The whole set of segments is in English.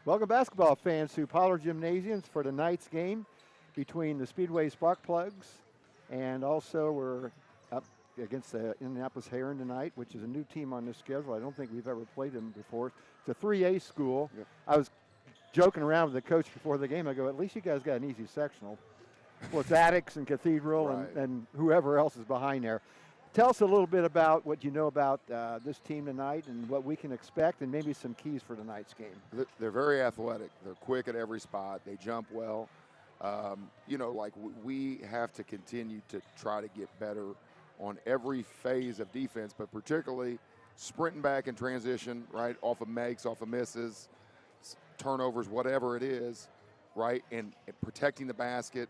Welcome, basketball fans, to Pollard Gymnasium for tonight's game between the Speedway Sparkplugs, and also we're up against the Indianapolis Herron tonight, which is a new team on this schedule. I don't think we've ever played them before. It's a 3A school. Yeah. I was joking around with the coach before the game. I go, at least you guys got an easy sectional. Well, it's Attucks and Cathedral right. and whoever else is behind there. Tell us a little bit about what you know about this team tonight and what we can expect, and maybe some keys for tonight's game. They're very athletic. They're quick at every spot. They jump well. We have to continue to try to get better on every phase of defense, but particularly sprinting back in transition, right, off of makes, off of misses, turnovers, whatever it is, right, and protecting the basket.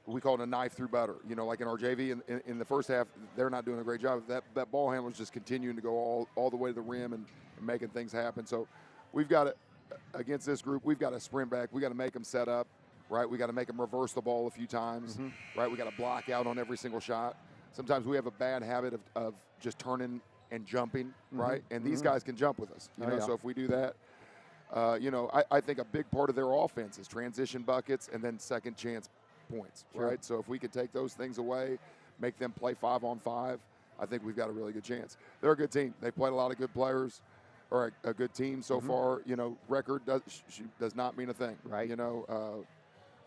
We call it a knife through butter. Like in our JV in the first half, they're not doing a great job. That ball handler's just continuing to go all the way to the rim and making things happen. So we've got to, against this group, we've got to sprint back. We got to make them set up, right? We got to make them reverse the ball a few times, right? We got to block out on every single shot. Sometimes we have a bad habit of just turning and jumping, right? And these guys can jump with us, So if we do that, I think a big part of their offense is transition buckets and then second chance points, right? So if we could take those things away, make them play 5-on-5, I think we've got a really good chance. They're a good team. They played a lot of good players, or a good team so far. Record does not mean a thing, right?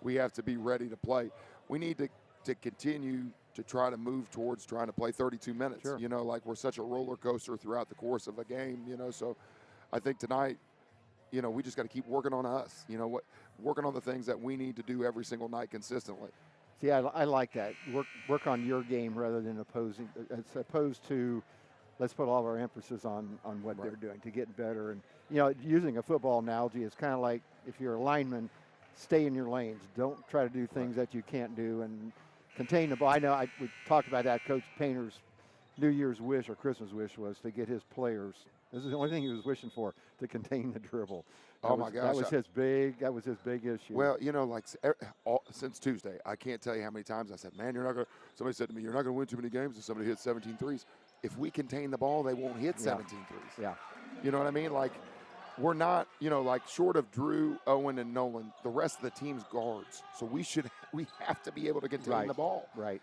We have to be ready to play. We need to continue to try to move towards trying to play 32 minutes. Like we're such a roller coaster throughout the course of a game. So I think tonight, we just got to keep working on us. Working on the things that we need to do every single night consistently. See, I like that. Work on your game rather than opposing, as opposed to let's put all of our emphasis on what they're doing to get better. And, using a football analogy, it's kind of like if you're a lineman, stay in your lanes. Don't try to do things that you can't do and contain the ball. I know we talked about that. Coach Painter's New Year's wish or Christmas wish was to get his players. This is the only thing he was wishing for, to contain the dribble. My gosh. That was his big issue. Well, since Tuesday, I can't tell you how many times I said, man, somebody said to me, you're not going to win too many games if somebody hits 17 threes. If we contain the ball, they won't hit 17 threes. Yeah. You know what I mean? Like, we're not, short of Drew, Owen, and Nolan, the rest of the team's guards. So we have to be able to contain the ball. Right.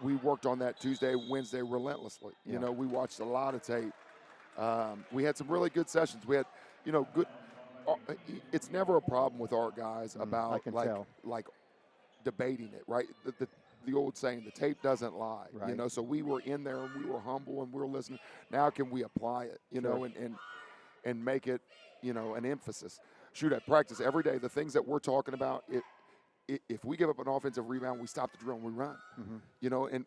We worked on that Tuesday, Wednesday relentlessly. We watched a lot of tape. We had some really good sessions. We had, good. It's never a problem with our guys about like debating it, right? The old saying, the tape doesn't lie. Right. So we were in there and we were humble and we were listening. Now can we apply it, and make it, an emphasis? Shoot, at practice every day, the things that we're talking about, if we give up an offensive rebound, we stop the drill and we run.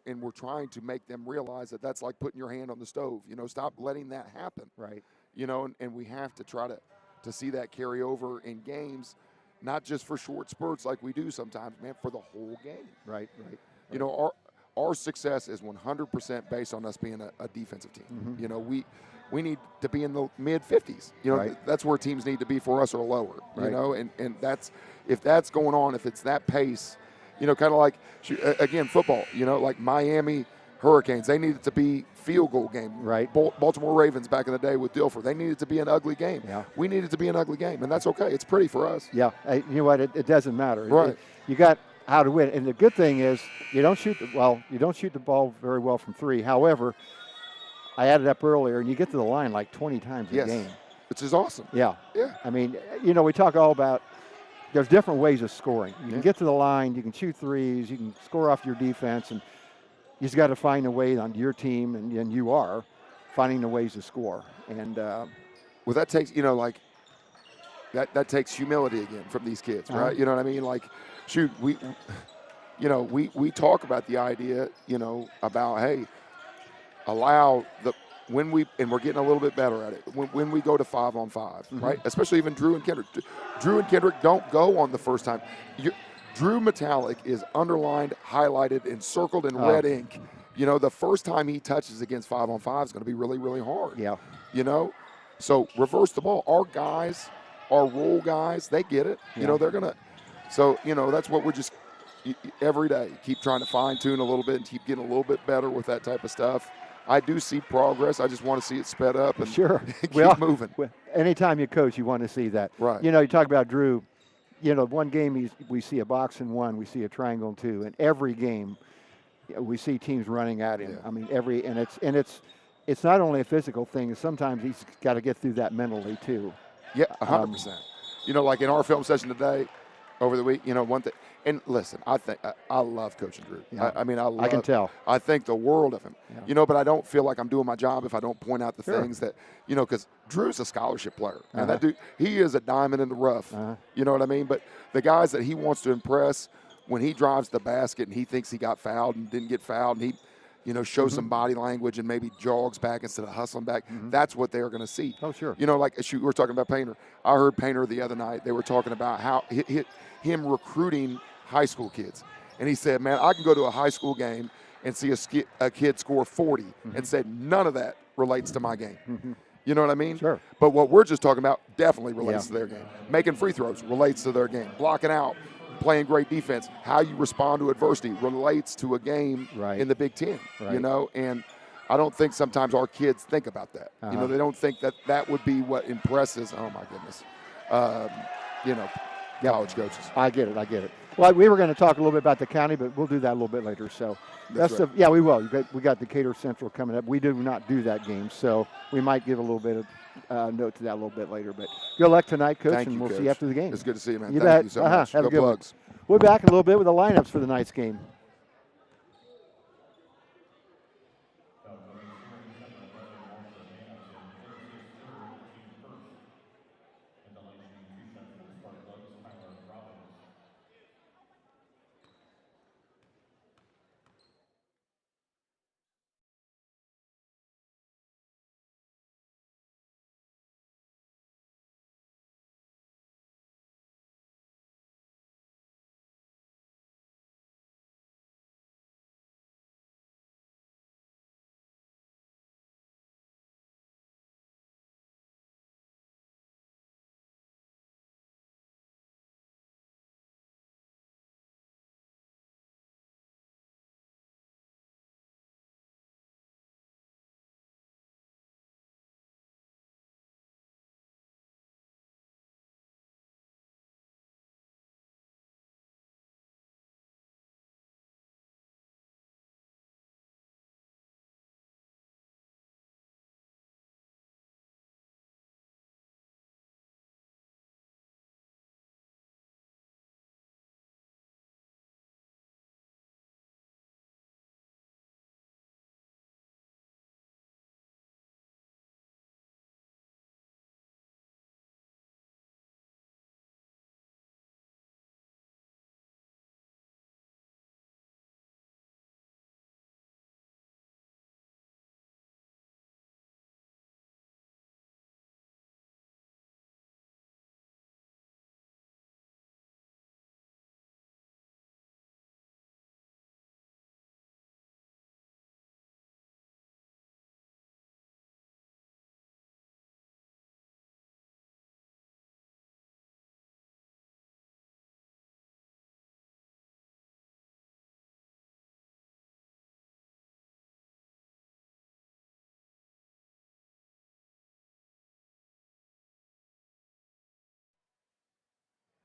And we're trying to make them realize that that's like putting your hand on the stove. Stop letting that happen. Right. And we have to try to see that carry over in games, not just for short spurts like we do sometimes, man, for the whole game. Right. Our success is 100% based on us being a defensive team. We need to be in the mid-50s. That's where teams need to be for us or lower. And that's if that's going on, if it's that pace, kind of like again football. Like Miami Hurricanes, they needed to be field goal game. Right. Baltimore Ravens back in the day with Dilfer, they needed to be an ugly game. Yeah. We needed to be an ugly game, and that's okay. It's pretty for us. Yeah. You know what? It doesn't matter. Right. You got how to win, and the good thing is you don't shoot the ball very well from three. However, I added up earlier, and you get to the line like 20 times a game. Which is awesome. Yeah. Yeah. I mean, we talk all about there's different ways of scoring. You can get to the line, you can shoot threes, you can score off your defense, and you just got to find a way on your team, and you are finding the ways to score. And well, that takes that takes humility again from these kids, right? You know what I mean? Like, shoot, we talk about the idea, about hey, allow we're getting a little bit better at it when we go to 5-on-5, right? Especially even Drew and Kendrick. Drew and Kendrick don't go on the first time. Drew Metallic is underlined, highlighted, and circled in red ink. The first time he touches against 5-on-5 is going to be really, really hard. Yeah. So reverse the ball. Our guys, our role guys, they get it. They're going to. So, that's what we're just every day keep trying to fine tune a little bit and keep getting a little bit better with that type of stuff. I do see progress. I just want to see it sped up and Sure. keep moving. Anytime you coach, you want to see that. Right. You talk about Drew. One game we see a box in one, we see a triangle in two, and every game we see teams running at him. Yeah. I mean, it's not only a physical thing. Sometimes he's got to get through that mentally too. Yeah, 100%. Like in our film session today, over the week, one thing. And listen, I love coaching Drew. Yeah. I can tell. I think the world of him. Yeah. But I don't feel like I'm doing my job if I don't point out the things that, because Drew's a scholarship player. And that dude, he is a diamond in the rough. You know what I mean? But the guys that he wants to impress, when he drives the basket and he thinks he got fouled and didn't get fouled, and he shows some body language and maybe jogs back instead of hustling back. That's what they're going to see. Oh, sure. Like we're talking about Painter. I heard Painter the other night. They were talking about how him recruiting high school kids. And he said, man, I can go to a high school game and see a kid score 40 and say none of that relates to my game. You know what I mean? Sure. But what we're just talking about definitely relates to their game. Making free throws relates to their game. Blocking out, playing great defense, how you respond to adversity relates to a game in the Big Ten. Right. And I don't think sometimes our kids think about that. They don't think that would be what impresses, oh my goodness, college coaches. I get it. Well, we were going to talk a little bit about the county, but we'll do that a little bit later. So That's right. we will. We got Decatur Central coming up. We do not do that game, so we might give a little bit of note to that a little bit later. But good luck tonight, Coach, Thank and you, we'll Coach. see you after the game. It's good to see you, man. You Thank bet. you so much. Have a Go good Plugs. We'll be back in a little bit with the lineups for tonight's game.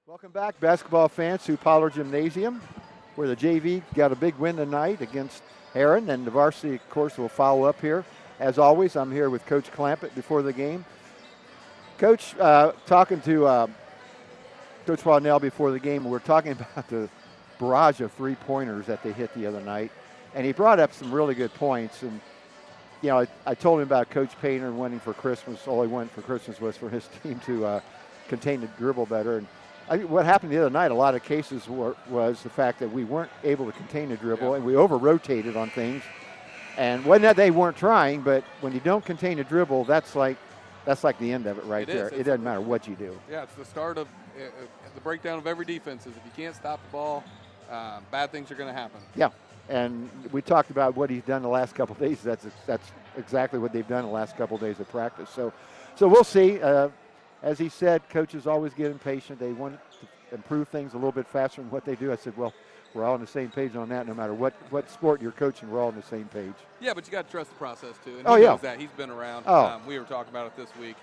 Welcome back, basketball fans, to Pollard Gymnasium, where the JV got a big win tonight against Herron, and the varsity, of course, will follow up here. As always, I'm here with Coach Clampett before the game. Coach, talking to Coach Waddell before the game, we're talking about the barrage of three-pointers that they hit the other night, and he brought up some really good points. And I told him about Coach Painter wanting for Christmas. All he wanted for Christmas was for his team to contain the dribble better. And what happened the other night, a lot of cases was the fact that we weren't able to contain the dribble, and we over-rotated on things. And wasn't that they weren't trying, but when you don't contain the dribble, that's like the end of it right there. It doesn't matter what you do. Yeah, it's the start of the breakdown of every defense. Is if you can't stop the ball, bad things are going to happen. Yeah, and we talked about what he's done the last couple of days. That's exactly what they've done the last couple of days of practice. So we'll see. As he said, coaches always get impatient. They want to improve things a little bit faster than what they do. I said, well, we're all on the same page on that. No matter what sport you're coaching, we're all on the same page. Yeah, but you got to trust the process too. And Oh, he yeah. knows that. He's been around. Oh. We were talking about it this week.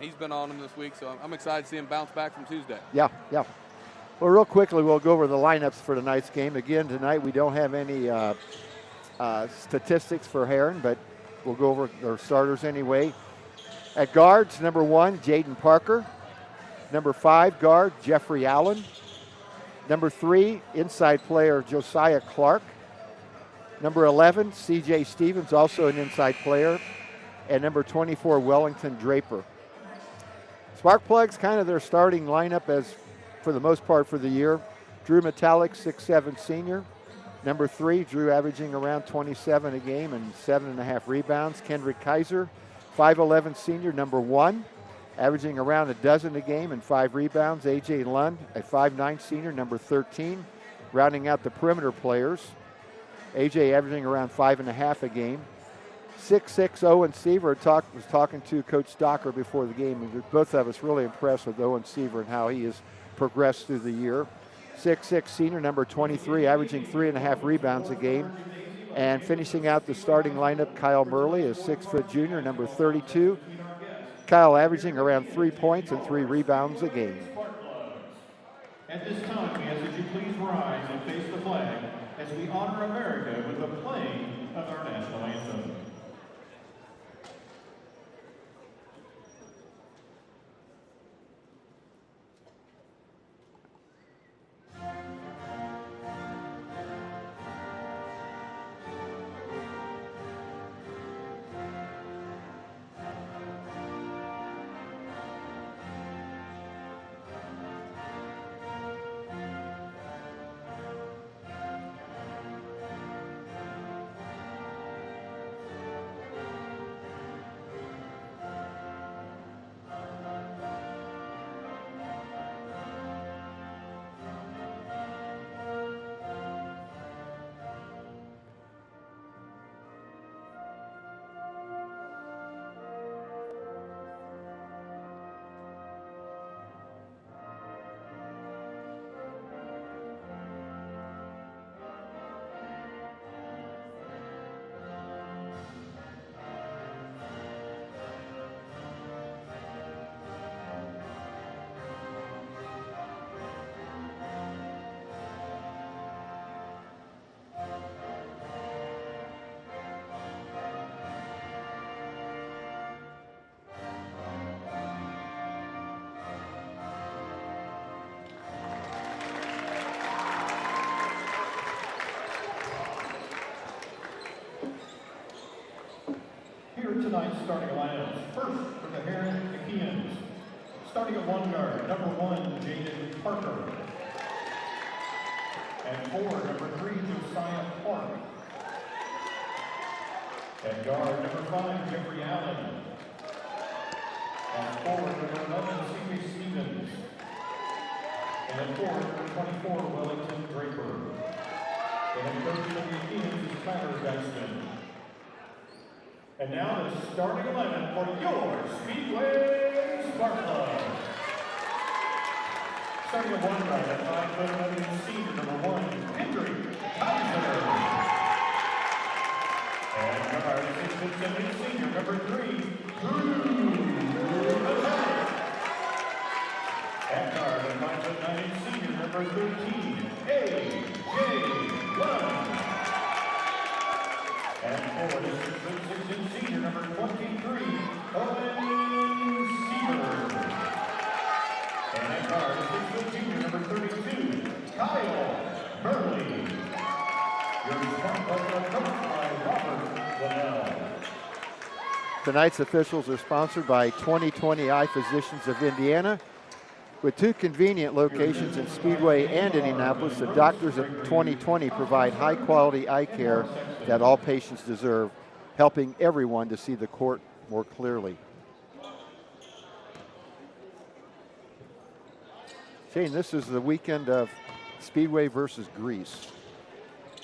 He's been on him this week, so I'm excited to see him bounce back from Tuesday. Yeah. Well, real quickly, we'll go over the lineups for tonight's game. Again, tonight we don't have any statistics for Herron, but we'll go over their starters anyway. At guards, number 1, Jaden Parker. Number 5, guard, Jeffrey Allen. Number 3, inside player, Josiah Clark. Number 11, C.J. Stevens, also an inside player. And number 24, Wellington Draper. Sparkplugs, kind of their starting lineup as for the most part for the year. Drew Metallic, 6'7" senior. Number 3, Drew averaging around 27 a game and 7.5 rebounds. Kendrick Kaiser, 5'11" senior, number 1. Averaging around a dozen a game and 5 rebounds. A.J. Lund, a 5'9" senior, number 13. Rounding out the perimeter players. A.J. averaging around 5.5 a game. 6'6" Owen Seaver was talking to Coach Docker before the game, and both of us really impressed with Owen Seaver and how he has progressed through the year. 6'6" senior, number 23, averaging 3.5 rebounds a game. And finishing out the starting lineup, Kyle Murley, a 6-foot junior, number 32. Kyle averaging around 3 points and 3 rebounds a game. At this time, we ask that you please rise and face the flag as we honor America with the playing of our national anthem. Here are tonight's starting lineups. First, for the Herron Achaeans. Starting at 1 guard, number 1, Jaden Parker. At 4, number 3, Josiah Clark. At guard, number 5, Jeffrey Allen. At 4, number 11, C.J. Stevens. And at 4, number 24, Wellington Draper. And coach of the Achaeans is Tyler Dexton. And now the starting 11 for your Speedway Spark Club. Starting at 1 guard, at 5'11" senior, number 1, Hendrick Kaiser. And guard, 6'7" senior, number 3, Drew Metallic. At guard, at 5'9" senior, number 13, A.J. Lund. And forward is 6'6" senior, number 23, Owen Seaver. And at guard, 6' junior, number 32, Kyle Murley. Your Spark Club coached by Robert Liddell. Tonight's officials are sponsored by 2020 Eye Physicians of Indiana. With 2 convenient locations in Speedway and Indianapolis, the doctors at 2020 provide high-quality eye care that all patients deserve, helping everyone to see the court more clearly. Shane, this is the weekend of Speedway versus Greece.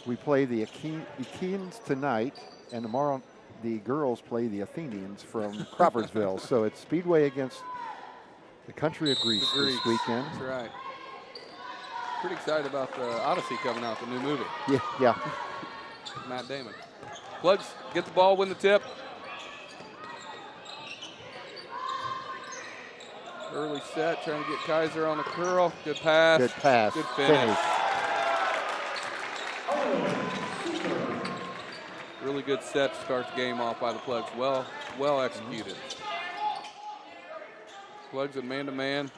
We play the Achaeans tonight, and tomorrow the girls play the Athenians from Crawfordsville. So it's Speedway against the country of Greece this weekend. That's right. pretty excited about the Odyssey coming out, the new movie. Yeah. Matt Damon. Plugs, get the ball, win the tip. Early set, trying to get Kaiser on the curl. Good pass. Good pass. Good finish. Really good set to start the game off by the Plugs. Well executed. Plugs at man-to-man.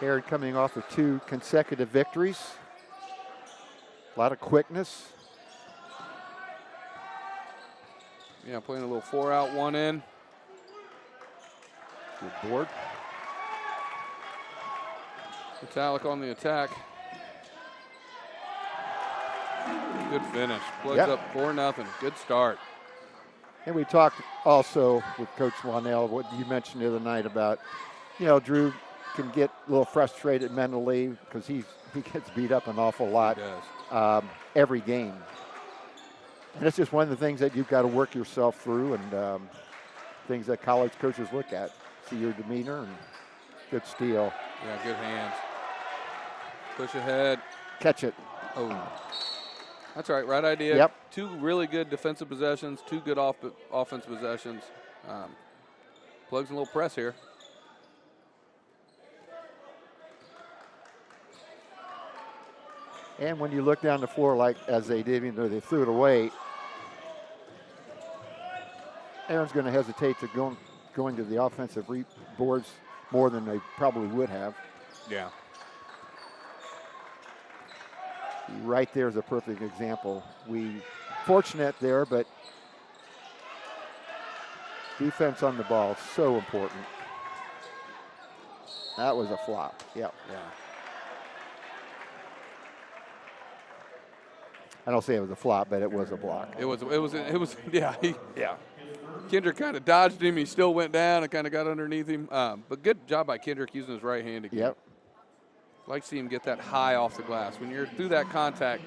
Herron coming off of 2 consecutive victories. A lot of quickness. Yeah, playing a little 4-out, 1 in. Good board. Metallic on the attack. Good finish. Plugs Yep. up 4-0. Good start. And we talked also with Coach Wanell, what you mentioned the other night about, Drew can get a little frustrated mentally because he gets beat up an awful lot He does. every game. And it's just one of the things that you've got to work yourself through, and things that college coaches look at. See your demeanor, and good steal. Yeah, good hands. Push ahead. Catch it. Oh, that's right. Right idea. Yep. 2 really good defensive possessions, 2 good offense possessions. Plugs a little press here. And when you look down the floor, like as they did, even though they threw it away, Aaron's going to hesitate to going to the offensive boards more than they probably would have. Yeah. Right there is a perfect example. We fortunate there, but defense on the ball is so important. That was a flop. Yep. Yeah. I don't say it was a flop, but it was a block. It was. Yeah. Kendrick kind of dodged him. He still went down and kind of got underneath him. But good job by Kendrick using his right hand again. Yep. Like to see him get that high off the glass. When you're through that contact,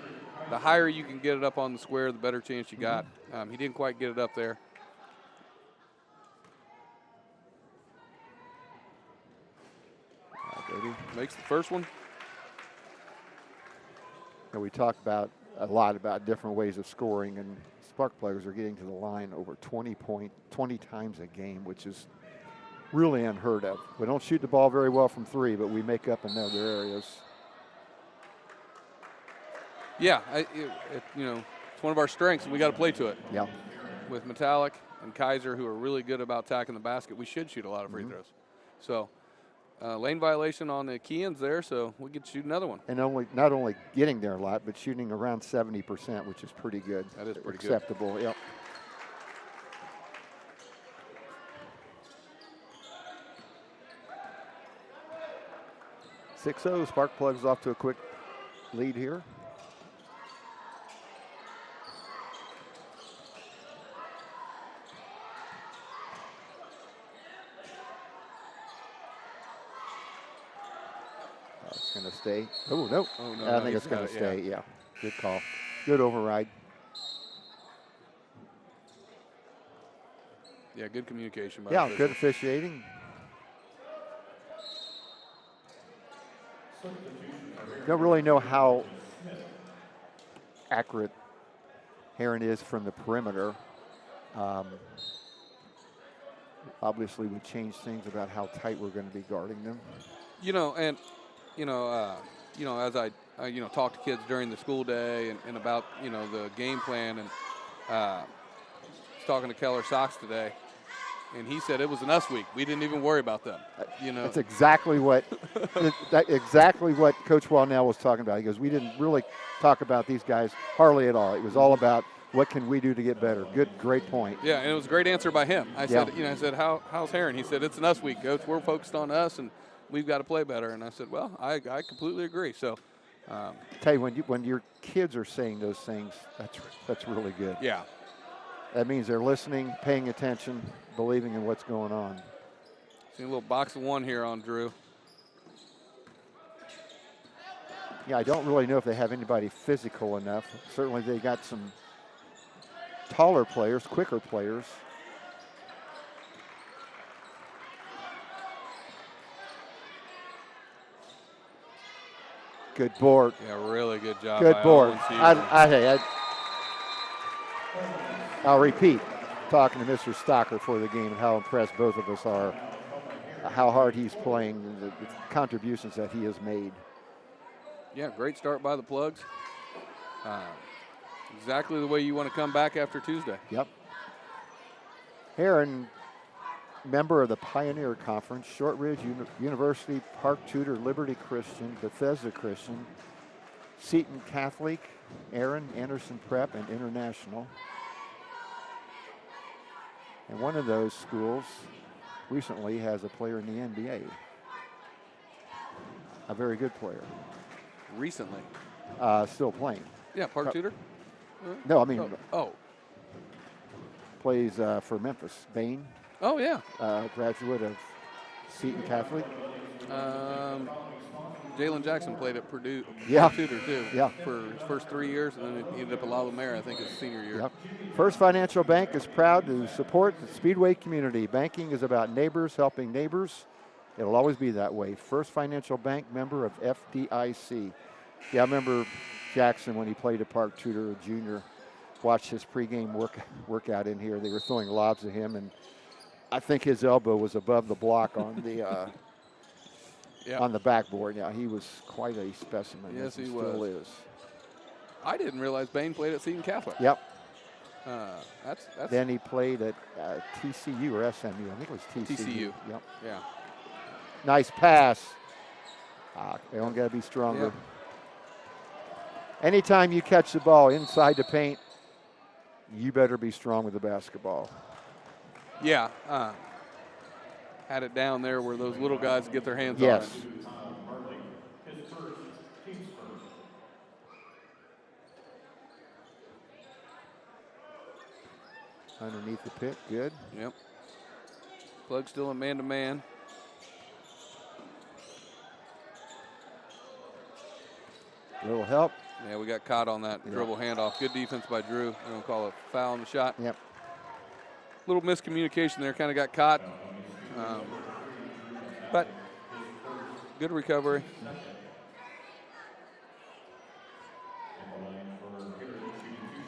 the higher you can get it up on the square, the better chance you got. He didn't quite get it up there. Makes the first one. And we talked about a lot about different ways of scoring, and Spark players are getting to the line over 20 times a game, which is really unheard of. We don't shoot the ball very well from 3, but we make up in other areas. Yeah, it's one of our strengths, and we got to play to it. Yeah. With Metallic and Kaiser, who are really good about attacking the basket, we should shoot a lot of free throws. So, lane violation on the Achaeans there, so we could shoot another one. And not only getting there a lot, but shooting around 70%, which is pretty good. That is pretty acceptable. good. Yep. (6-0). Spark Plugs off to a quick lead here. It's going to stay. Oh, no. Oh, no, I no, think he's it's going got to it, stay. Yeah. Good call. Good override. Yeah, good communication by Yeah, the good officials. officiating. Don't really know how accurate Herron is from the perimeter. Obviously, would change things about how tight we're going to be guarding them. As I talk to kids during the school day and about, the game plan, and I was talking to Keller Sox today, and he said it was an us week. We didn't even worry about them. That's exactly what exactly what Coach Wanell was talking about. He goes, we didn't really talk about these guys hardly at all. It was all about what can we do to get better. Great point. Yeah, and it was a great answer by him. I Yeah. said, how's Herron? He said, it's an us week, Coach. We're focused on us, and we've got to play better. And I said, well, I completely agree. So, Tell you, when your kids are saying those things, that's really good. yeah. That means they're listening, paying attention, believing in what's going on. See a little box of 1 here on Drew. Yeah, I don't really know if they have anybody physical enough. Certainly they got some taller players, quicker players. Good board. Yeah, really good job. Good by board. Owen Seaver. I'll repeat, talking to Mr. Stocker for the game and how impressed both of us are, how hard he's playing, and the contributions that he has made. Yeah, great start by the Plugs. Exactly the way you want to come back after Tuesday. Yep. Herron, member of the Pioneer Conference, Shortridge University, Park Tudor, Liberty Christian, Bethesda Christian, Seton Catholic, Aaron, Anderson Prep, and International. And one of those schools recently has a player in the NBA. A very good player. Recently. Still playing. Yeah, Park Tudor? No, I mean, plays for Memphis. Bain, Oh, yeah. graduate of Seton Catholic. Jalen Jackson played at Purdue. Yeah. Tudor, too. Yeah. For his first 3 years, and then he ended up at La Lumiere, I think, his senior year. Yep. First Financial Bank is proud to support the Speedway community. Banking is about neighbors helping neighbors. It'll always be that way. First Financial Bank, member of FDIC. Yeah, I remember Jackson when he played at Park Tudor, a junior, watched his pregame workout in here. They were throwing lobs at him, and I think his elbow was above the block on the on the backboard. Yeah, he was quite a specimen. Yes, he still was. is. I didn't realize Bain played at Seton Catholic. Yep. That's Then he played at TCU or SMU. I think it was TCU. TCU. Yep. Yeah. Nice pass. They don't got to be stronger. Yep. Anytime you catch the ball inside the paint, you better be strong with the basketball. Yeah. Had it down there where those little guys get their hands Yes. on it. Underneath the pick, good. Yep. Plug still in man-to-man. Little help. Yeah, we got caught on that dribble handoff. Good defense by Drew. We're going to call it a foul on the shot. Yep. Little miscommunication there, kind of got caught. But good recovery.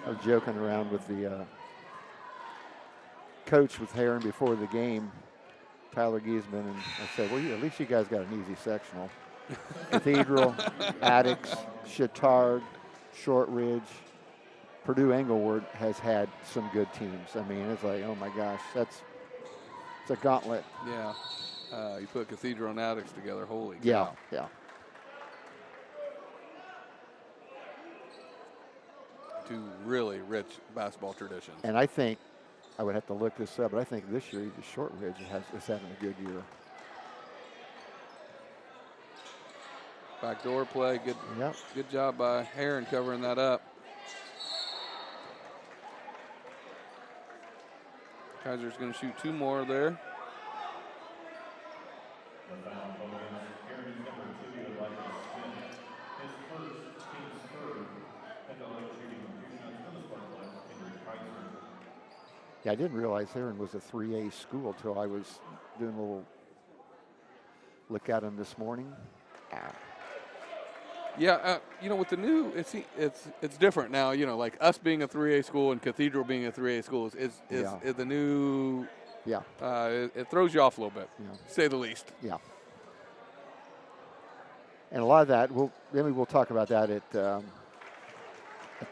I was joking around with the coach with Herron before the game, Tyler Giesman, and I said, well, at least you guys got an easy sectional. Cathedral, Addicts, Chittard, Shortridge, Purdue Englewood has had some good teams. I mean, it's like, oh my gosh, it's a gauntlet. Yeah. You put Cathedral and Addicts together. Holy cow. Yeah, yeah. Two really rich basketball traditions. And I think, I would have to look this up, but I think this year the Shortridge is having a good year. Backdoor play. Good, Yep. good job by Herron covering that up. Kaiser's going to shoot two more there. Yeah, I didn't realize Herron was a 3A school till I was doing a little look at him this morning. Yeah, with the new, it's different now. Like us being a 3A school and Cathedral being a 3A school is the new. Yeah. It throws you off a little bit, Yeah. to say the least. Yeah. And a lot of that, we'll talk about that at the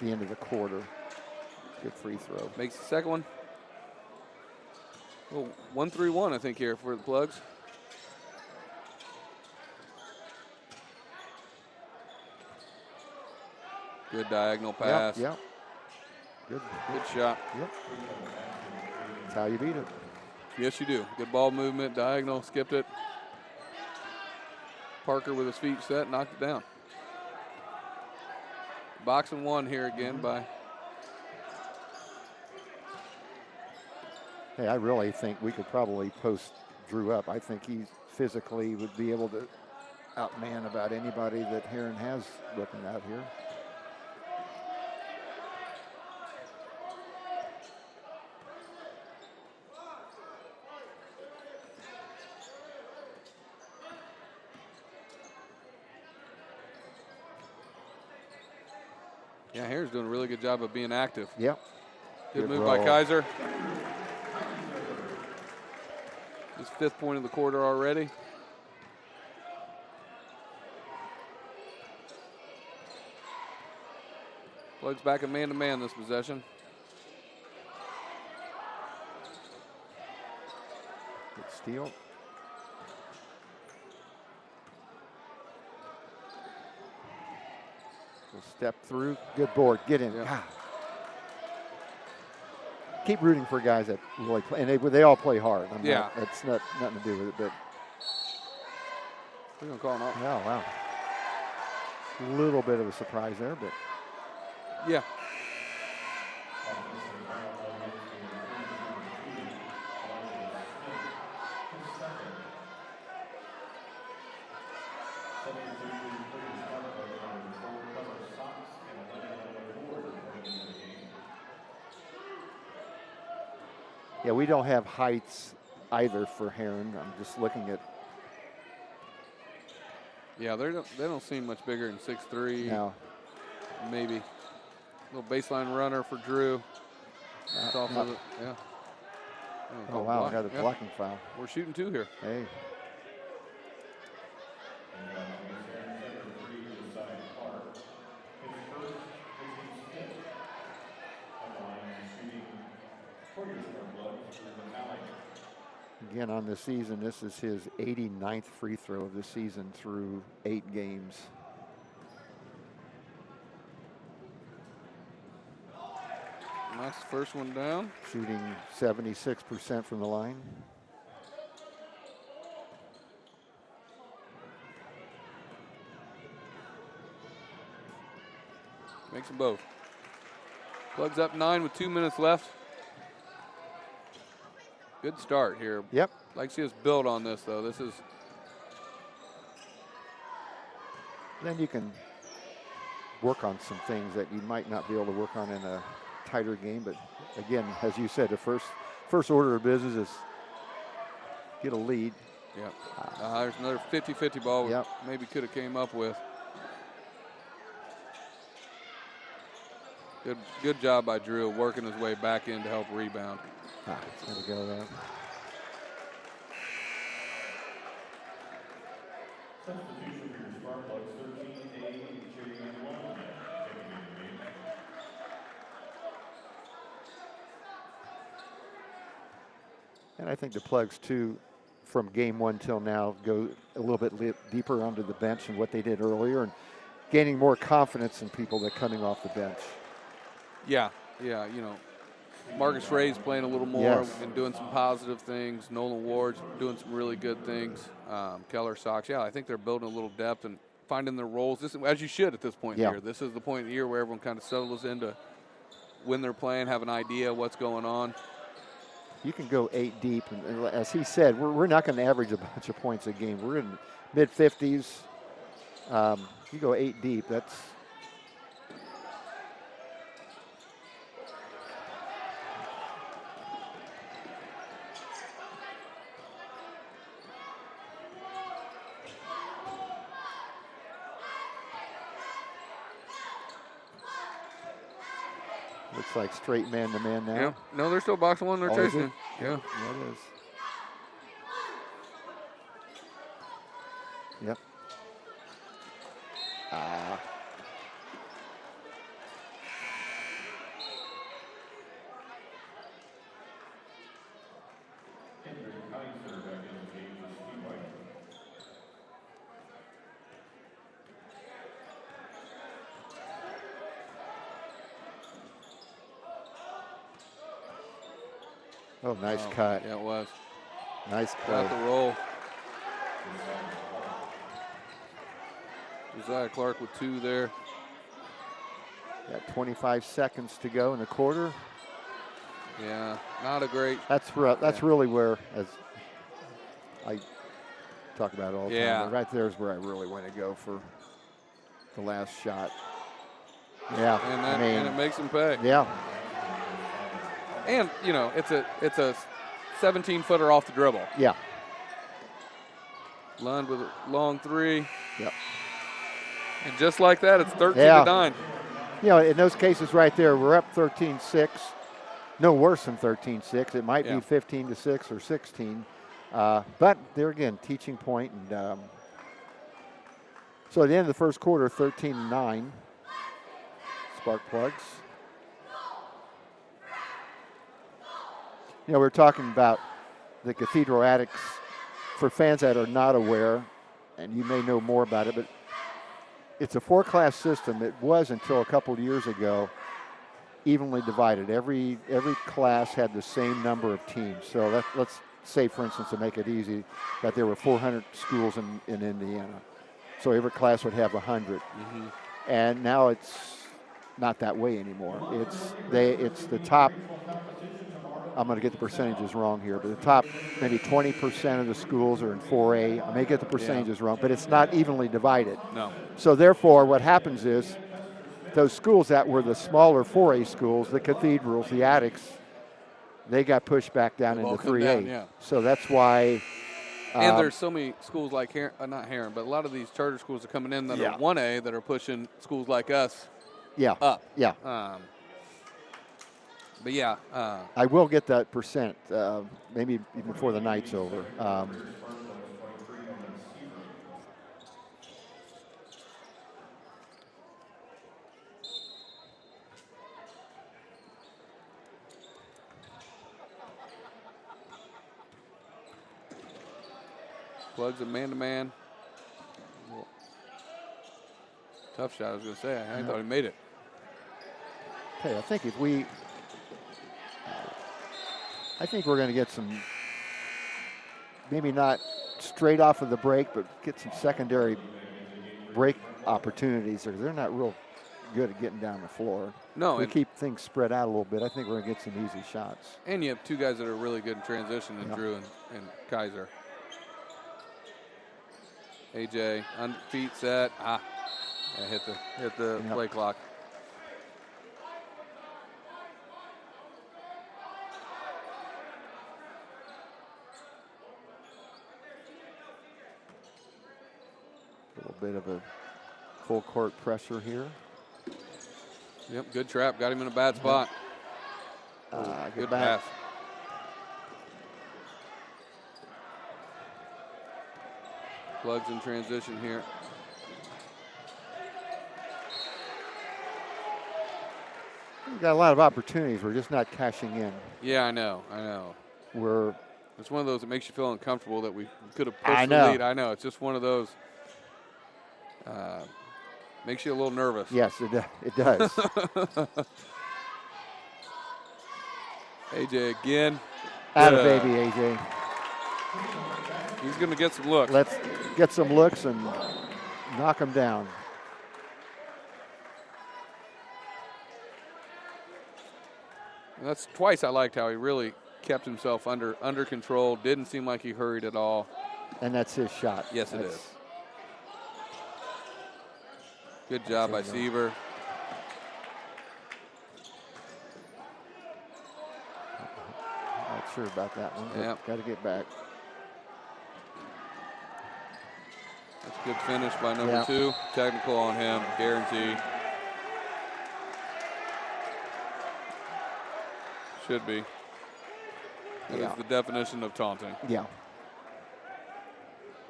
end of the quarter. Good free throw. Makes the second one. Well, 1-3-1, I think, here for the Plugs. Good diagonal pass. Yep. Good. Good shot. Yep. That's how you beat it. Yes, you do. Good ball movement, diagonal, skipped it. Parker with his feet set, knocked it down. Box and one here again by. Hey, I really think we could probably post Drew up. I think he physically would be able to outman about anybody that Herron has looking out here. Yeah, Herron's doing a really good job of being active. Yep. Good move by roll. Kaiser. His 5th point of the quarter already. Plugs back at man-to-man this possession. Good steal. We'll step through. Good board. Get in. Yeah. God. Keep rooting for guys that really play, and they all play hard. Yeah. That's nothing to do with it, but. We're going to call him out. Oh, wow. A little bit of a surprise there, but. Yeah. Yeah, we don't have heights either for Herron. I'm just looking at. Yeah, they don't seem much bigger than 6'3". No. Maybe. Little baseline runner for Drew. That's off of it. Yeah. Oh, wow, another blocking foul. We're shooting 2 here. Hey. Again, on the season, this is his 89th free throw of the season through 8 games. Nice first one down. Shooting 76% from the line. Makes them both. Plugs up 9 with 2 minutes left. Good start here. Yep. Like to see us build on this, though. This is. Then you can work on some things that you might not be able to work on in a tighter game. But again, as you said, the first order of business is get a lead. Yep. There's another 50-50 ball we Yep. maybe could have came up with. Good job by Drew working his way back in to help rebound. There we go there. Substitution for your spark plugs, 13A, cheering in 1. And I think the plugs too, from game 1 till now, go a little bit deeper onto the bench than what they did earlier, and gaining more confidence in people that are coming off the bench. Yeah, you know, Marcus Ray's playing a little more Yes. and doing some positive things. Nolan Ward's doing some really good things. Keller Sox, I think they're building a little depth and finding their roles. This, as you should at this point in the year. This is the point in the year where everyone kind of settles into when they're playing, have an idea what's going on. You can go 8 deep, and as he said, we're not going to average a bunch of points a game. We're in mid-50s. You go 8 deep, that's. Looks like straight man-to-man now. Yeah. No, they're still box one. They're Oh, is chasing. it? Yeah. Yeah, it is. Yep. Kendrick Kaiser back in the game for Speedway. Oh, nice cut. Yeah, it was. Nice Got play. the roll. Josiah Clark with 2 there. Got 25 seconds to go in the quarter. Yeah, not a great. That's really where, as I talk about it all the Yeah. time. But right there is where I really want to go for the last shot. Yeah, And it makes them pay. Yeah. And you know, it's a 17-footer off the dribble. Yeah. Linde with a long three. Yep. And just like that, it's 13-9. You know, in those cases right there, we're up 13-6. No worse than 13-6. It might be 15-6 or 16. But there again, teaching point. And so at the end of the first quarter, 13-9. Spark plugs. You know, we're talking about the Cathedral Attics. For fans that are not aware, and you may know more about it, but it's a 4-class system. It was until a couple of years ago evenly divided. Every class had the same number of teams. So let's say, for instance, to make it easy, that there were 400 schools in Indiana. So every class would have 100. Mm-hmm. And now it's not that way anymore. It's the top. I'm going to get the percentages wrong here, but the top maybe 20% of the schools are in 4A. I may get the percentages wrong, but it's not evenly divided. No. So therefore, what happens is those schools that were the smaller 4A schools, the cathedrals, the attics, they got pushed back down into 3A. Down, So that's why. And there's so many schools like not Herron, but a lot of these charter schools are coming in that are 1A that are pushing schools like us up. Yeah. But yeah. I will get that percent, maybe even before the night's over. Plugs a man-to-man. Tough shot, I was going to say. I thought he made it. Okay, I think we're going to get some, maybe not straight off of the break, but get some secondary break opportunities. They're not real good at getting down the floor. No, we keep things spread out a little bit. I think we're going to get some easy shots. And you have two guys that are really good in transition, and Drew and Kaiser. AJ, on feet set. Hit the play clock. A little bit of a full court pressure here. Yep, good trap. Got him in a bad spot. Good pass. Plugs in transition here. We've got a lot of opportunities. We're just not cashing in. Yeah, I know. It's one of those that makes you feel uncomfortable that we could have pushed the lead. I know. It's just one of those. Makes you a little nervous. Yes, it does. AJ again. Atta baby, AJ. He's going to get some looks. Let's get some looks and knock him down. And that's twice I liked how he really kept himself under control. Didn't seem like he hurried at all. And that's his shot. Yes, it is. Good job by Seaver. Not sure about that one. Yeah. Got to get back. That's a good finish by number 2. Technical on him, guarantee. Should be. That is the definition of taunting. Yeah.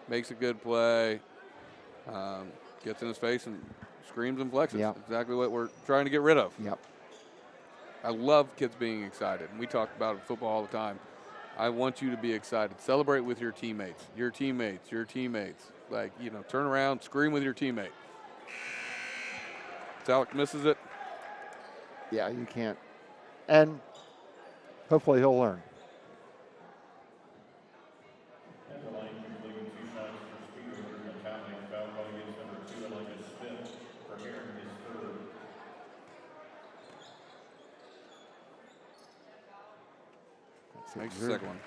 Makes a good play. Gets in his face and screams and flexes. Yeah. Exactly what we're trying to get rid of. Yep. I love kids being excited. And we talk about it in football all the time. I want you to be excited. Celebrate with your teammates. Your teammates. Your teammates. Like, turn around, scream with your teammate. Alec misses it. Yeah, you can't. And hopefully he'll learn. At the line, completing 2 shots for Speedway, a tackling foul call against number 2, Elijah Smith, for Herron, his 3rd. Makes the second one.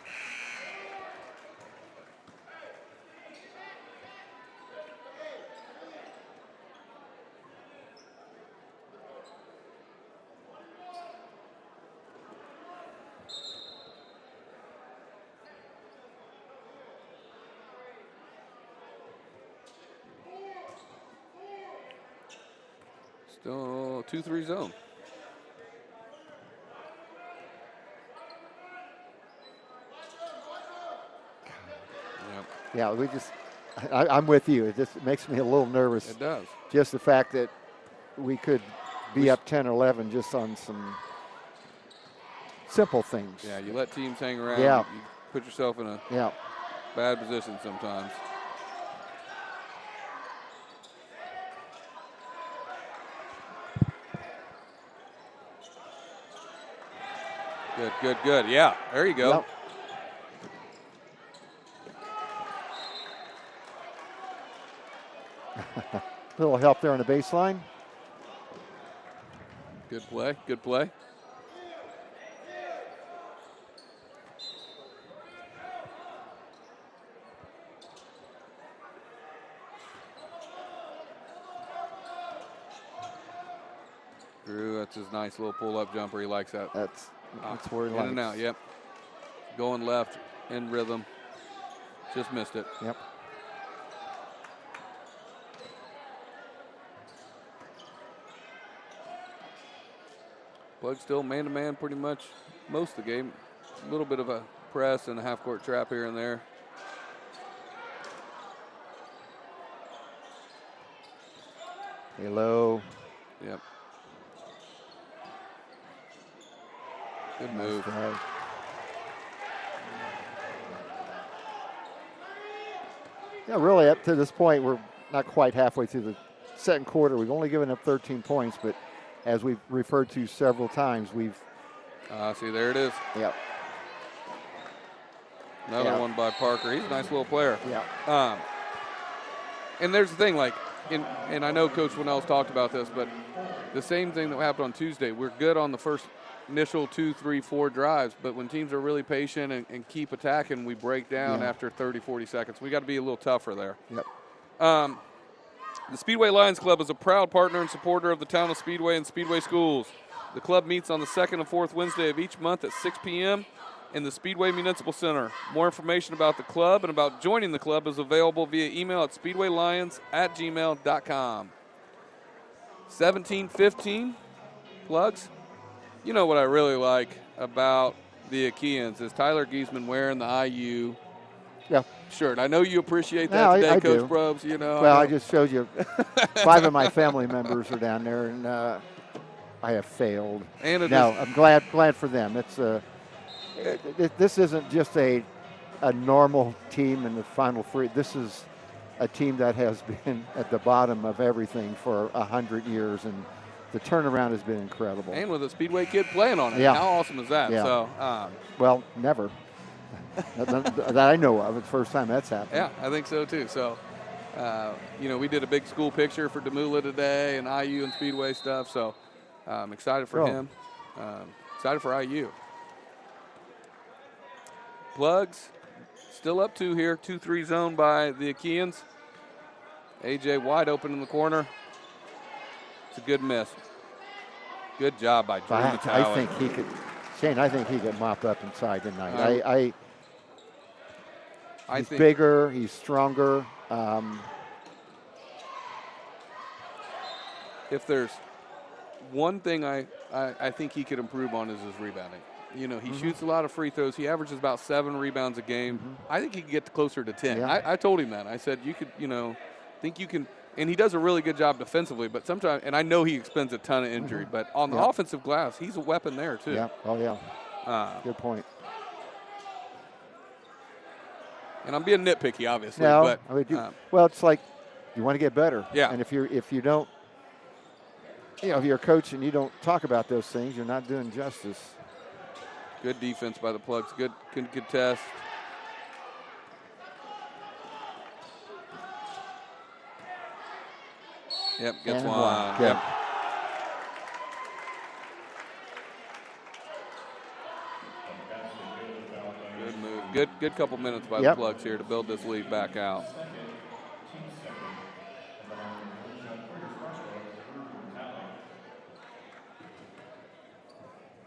Still 2-3 zone. Yep. Yeah, I'm with you. It just makes me a little nervous. It does. Just the fact that we could be up 10 or 11 just on some simple things. Yeah, you let teams hang around. Yeah. You put yourself in a Yeah. bad position sometimes. Good, good, good. Yeah, there you go. Yep. Little help there on the baseline. Good play, good play. Drew, that's his nice little pull-up jumper. He likes that. That's where he In likes. and out, yep. Going left, in rhythm. Just missed it. Yep. Plug still man-to-man pretty much most of the game. A little bit of a press and a half-court trap here and there. Hello. Yep. Good move. Nice. Yeah, really up to this point, we're not quite halfway through the second quarter. We've only given up 13 points, but as we've referred to several times, we've. See, there it is. Yep. Another one by Parker. He's a nice little player. Yeah. And there's the thing, like, and I know Coach Winnell's talked about this, but the same thing that happened on Tuesday. We're good on the first initial 2, 3, 4 drives, but when teams are really patient and keep attacking, we break down after 30, 40 seconds. We got to be a little tougher there. Yep. The Speedway Lions Club is a proud partner and supporter of the town of Speedway and Speedway schools. The club meets on the second and fourth Wednesday of each month at 6 p.m. in the Speedway Municipal Center. More information about the club and about joining the club is available via email at speedwaylions@gmail.com. 17-15, Plugs. You know what I really like about the Achaeans is Tyler Giesman wearing the IU shirt. I know you appreciate that today, I Coach do. Probes. You know. Well, I just showed you 5 of my family members are down there, and I have failed. And no, I'm glad for them. It's this isn't just a normal team in the Final Three. This is a team that has been at the bottom of everything for 100 years, and the turnaround has been incredible. And with a Speedway kid playing on it. Yeah. How awesome is that? Yeah. So, well, never. that I know of. It's the first time that's happened. Yeah, I think so too. So, we did a big school picture for Demula today and IU and Speedway stuff. So, I'm excited for him. Excited for IU. Plugs still up 2 here. 2-3 zone by the Achaeans. AJ wide open in the corner. It's a good miss. Good job by Drew I Matawa. think he could, Shane. I think he could mop up inside tonight. He's bigger. He's stronger. If there's one thing I think he could improve on is his rebounding. You know, he shoots a lot of free throws. He averages about 7 rebounds a game. I think he could get closer to 10. Yeah. I told him that. I said, you could, think you can. And he does a really good job defensively, but sometimes, and I know he expends a ton of injury, but on the offensive glass, he's a weapon there too. Yeah. Oh yeah. Good point. And I'm being nitpicky, obviously. No, but I mean, well, it's like you want to get better. Yeah. And if you don't, if you're a coach and you don't talk about those things, you're not doing justice. Good defense by the Plugs. Good test. Yep, gets And one. Good. Yep. Good move. Good couple minutes by the Plugs here to build this lead back out.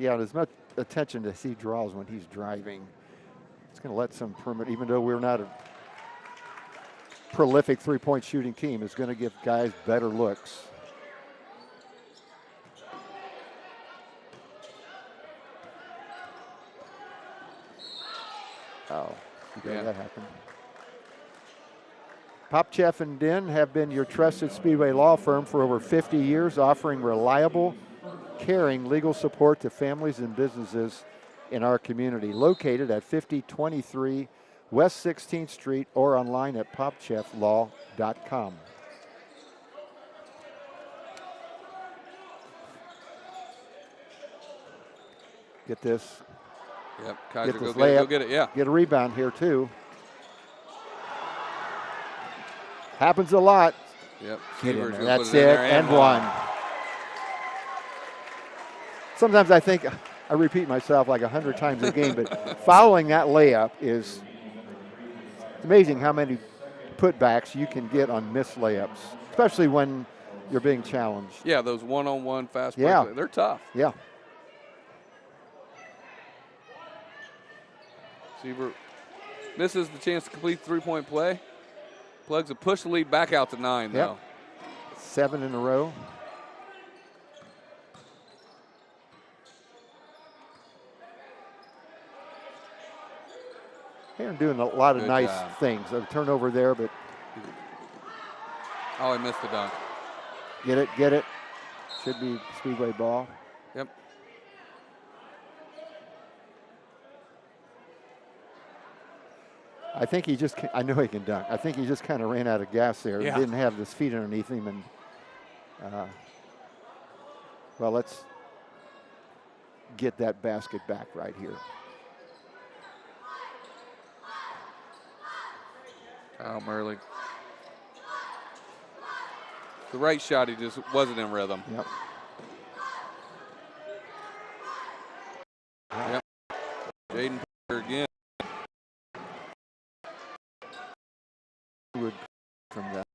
Yeah, as much attention as he draws when he's driving, it's going to let some perimeter, even though we're not a prolific three-point shooting team, is going to give guys better looks. Oh, Yeah. that happened. Popcheff and Dinn have been your trusted Speedway law firm for over 50 years, offering reliable, caring legal support to families and businesses in our community. Located at 5023 West 16th Street or online at popchefflaw.com. Get this. Yep, Kaiser, Get this go get it, layup. go get it, yeah. Get a rebound here, too. Happens a lot. Yep, Get in Seaver's there. gonna That's put it in it, there and one. Sometimes I think I repeat myself like 100 times a game, but following that layup is it's amazing how many putbacks you can get on missed layups, especially when you're being challenged. Yeah, those one-on-one fast break, Yeah. they're tough. Yeah. Seaver misses the chance to complete the three-point play. Plugs a push the lead back out to 9, though. Yep. 7 in a row. Herron doing a lot of Good nice job. things. A turnover there, but Oh, I missed the dunk. get it, get it. Should be Speedway ball. Yep. I think he just, I know he can dunk. I think he just kind of ran out of gas there. Yeah. Didn't have his feet underneath him. And, well, let's get that basket back right here. Kyle Murley. The right shot, he just wasn't in rhythm. Yep. Yep. Jaden Parker again. Would from that.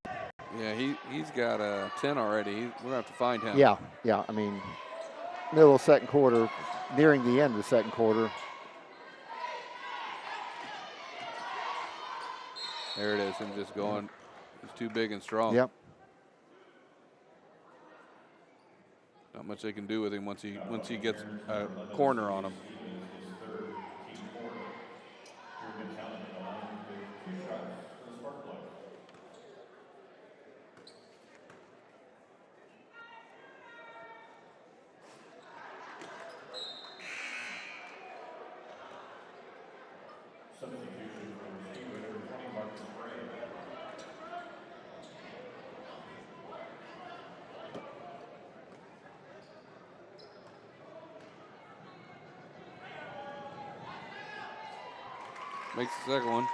Yeah, he's got a 10 already. We're going to have to find him. Yeah, yeah. I mean, middle of second quarter, nearing the end of the second quarter. There it is, him just going. He's too big and strong. Yep. Not much they can do with him once he gets a corner on him. Makes the second one.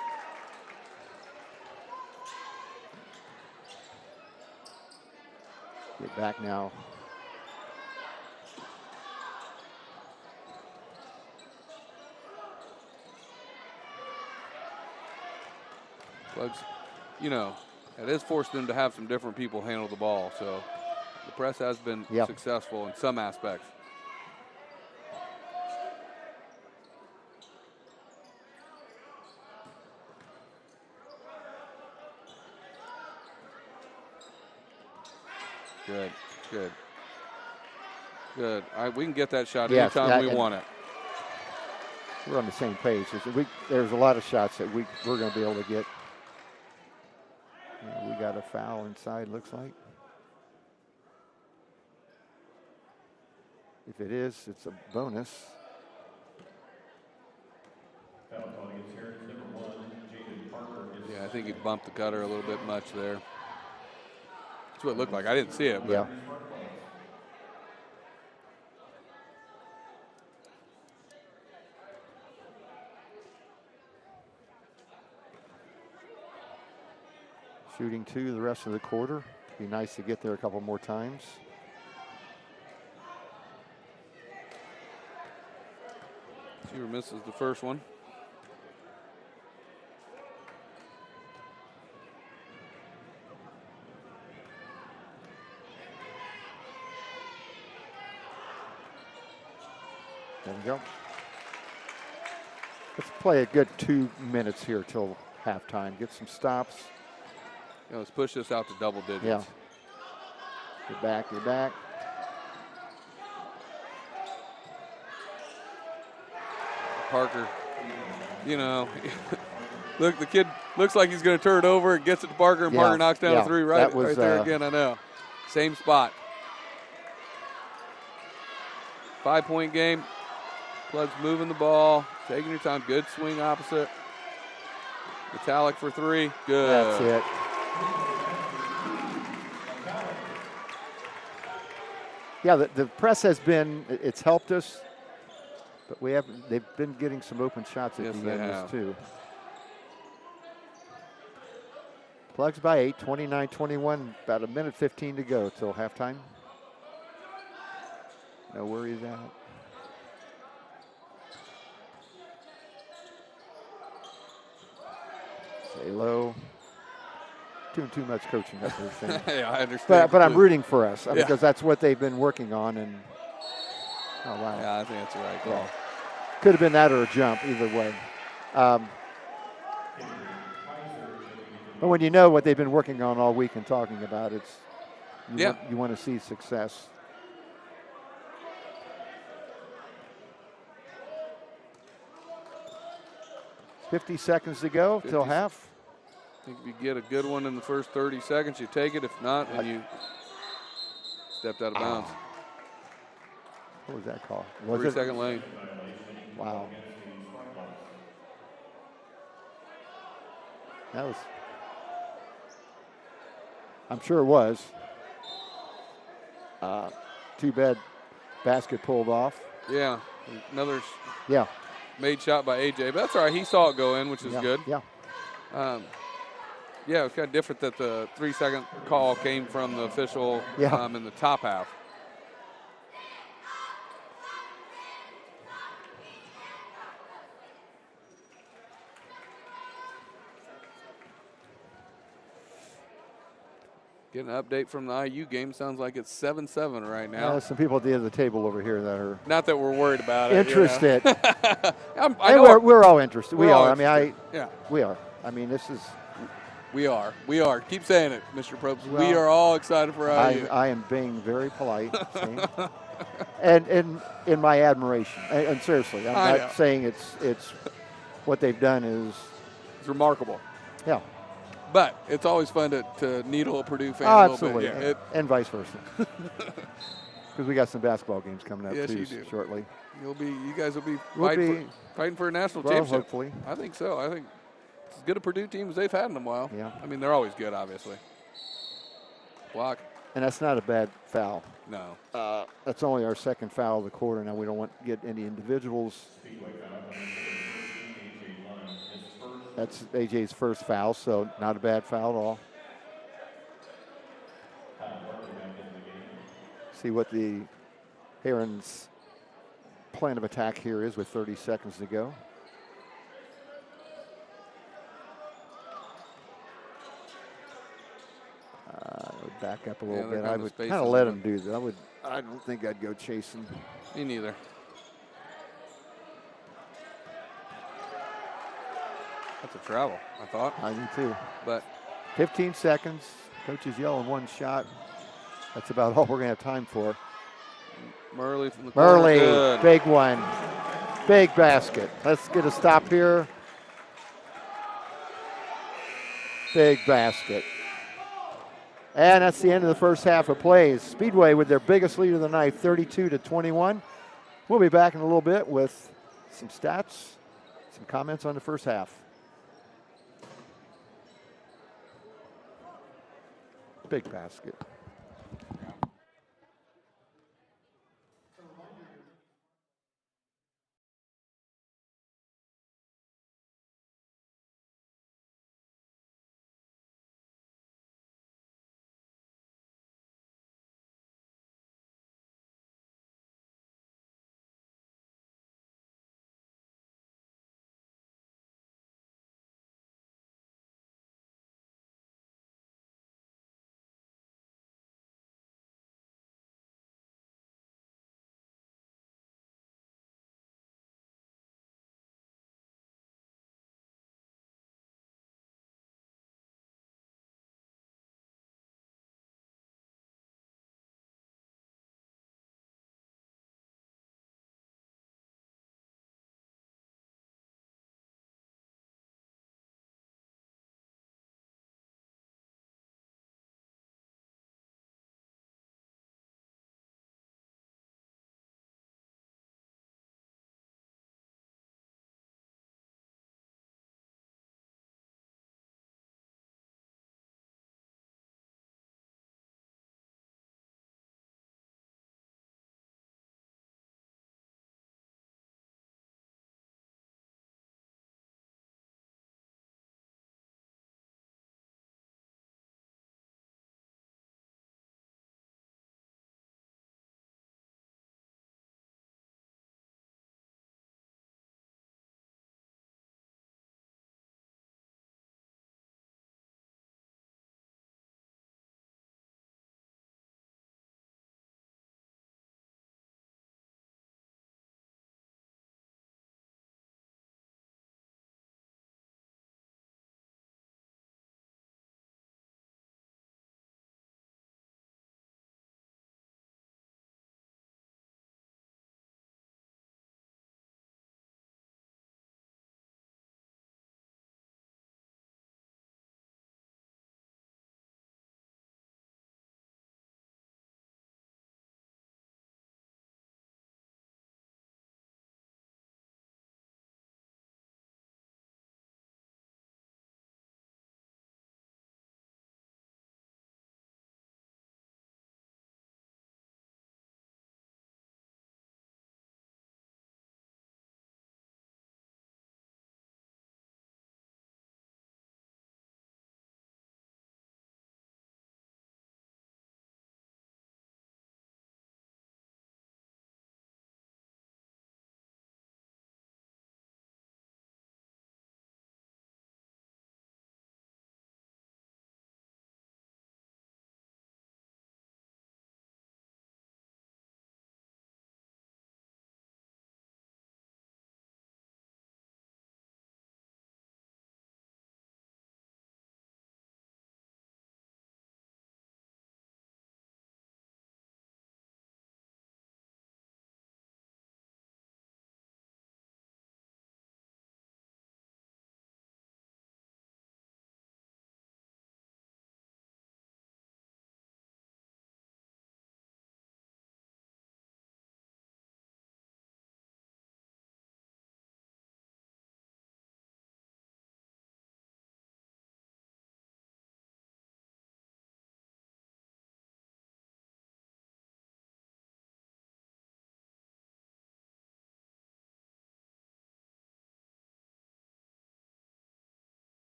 Get back now. Plugs, you know, it has forced them to have some different people handle the ball. So the press has been successful in some aspects. Good, good, good. We can get that shot anytime we want it. We're on the same page. There's a lot of shots that we're going to be able to get. We got a foul inside, looks like. If it is, it's a bonus. Yeah, I think he bumped the cutter a little bit much there. That's what it looked like. I didn't see it, but yeah. Shooting 2 the rest of the quarter. Be nice to get there a couple more times. Seaver misses the first one. There we go. Let's play a good 2 minutes here till halftime. Get some stops. Yeah, let's push this out to double digits. Yeah. Get back, get back. Parker you know, look, the kid looks like he's going to turn it over. Gets it to Parker, and Yeah, Parker knocks down yeah, a three that was, right there again. I know. Same spot. 5-point game. Flood's moving the ball, taking your time. Good swing opposite. Metallic for three. Good. That's it. Yeah, the press has been, it's helped us, but they've been getting some open shots at Yes, the they end have. too. Plugs by 8, 29-21, about a minute 15 to go till halftime. Know where he's at. Stay low. Doing too much coaching up there, Shane. Yeah, I understand. But I'm rooting for us Yeah. because that's what they've been working on. And oh wow, Yeah, I think that's the right call. yeah. Could have been that or a jump, either way. But when you know what they've been working on all week and talking about, you want to see success. $50 seconds to go till 50 half. I think if you get a good one in the first 30 seconds, you take it. If not, then you stepped out of bounds. What was that call? 3-second lane. Wow. That was, I'm sure it was. Too bad basket pulled off. Yeah, another Yeah. made shot by AJ, but that's all right. He saw it go in, which is Yeah. good. Yeah. Yeah, it was kind of different that the 3-second call came from the official in the top half. Getting an update from the IU game. Sounds like it's 7-7 right now. Some people at the end of the table over here that are Not that we're worried about it. interested. I know We're all interested. We are. Yeah. We are. I mean, this is. We are. We are. Keep saying it, Mr. Probst. Well, we are all excited for IU. I am being very polite. and in my admiration. And seriously, I'm not saying it's what they've done is. It's remarkable. Yeah. But it's always fun to needle a Purdue fan Oh, a little absolutely. bit. Yeah, and vice versa. Because we got some basketball games coming up Yes, too you do. shortly. You guys will be, We'll fighting for a national Well, championship. hopefully. I think so. I think it's as good a Purdue team as they've had in a while. Yeah. I mean, they're always good, obviously. Block. And that's not a bad foul. No. That's only our second foul of the quarter. Now we don't want to get any individuals. That's AJ's first foul, so not a bad foul at all. See what the Herron's plan of attack here is with 30 seconds to go. Back up a little they're bit. I kinda would spacing kind of let them. him do that. I don't think I'd go chasing. Me neither. That's a travel, I thought. I do too. But 15 seconds. Coach is yelling one shot. That's about all we're going to have time for. Murley from the corner. Murley, Good. big one. Big basket. Let's get a stop here. Big basket. And that's the end of the first half of plays. Speedway with their biggest lead of the night, 32-21. We'll be back in a little bit with some stats, some comments on the first half. Big basket.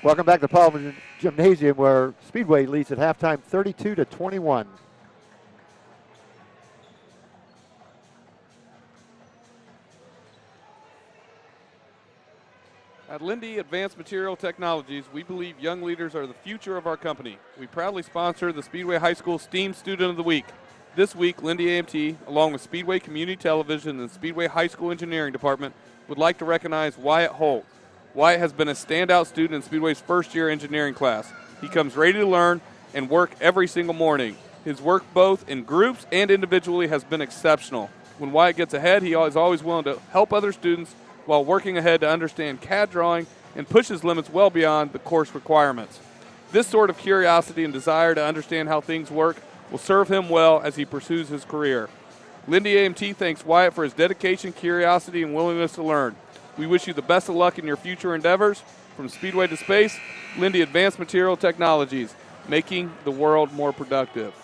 Welcome back to Pollard Gymnasium, where Speedway leads at halftime 32-21. At Linde Advanced Material Technologies, we believe young leaders are the future of our company. We proudly sponsor the Speedway High School STEAM Student of the Week. This week, Linde AMT, along with Speedway Community Television and the Speedway High School Engineering Department, would like to recognize Wyatt Holt. Wyatt has been a standout student in Speedway's first-year engineering class. He comes ready to learn and work every single morning. His work both in groups and individually has been exceptional. When Wyatt gets ahead, he is always willing to help other students while working ahead to understand CAD drawing and pushes limits well beyond the course requirements. This sort of curiosity and desire to understand how things work will serve him well as he pursues his career. Linde AMT thanks Wyatt for his dedication, curiosity, and willingness to learn. We wish you the best of luck in your future endeavors. From Speedway to Space, Linde Advanced Material Technologies, making the world more productive.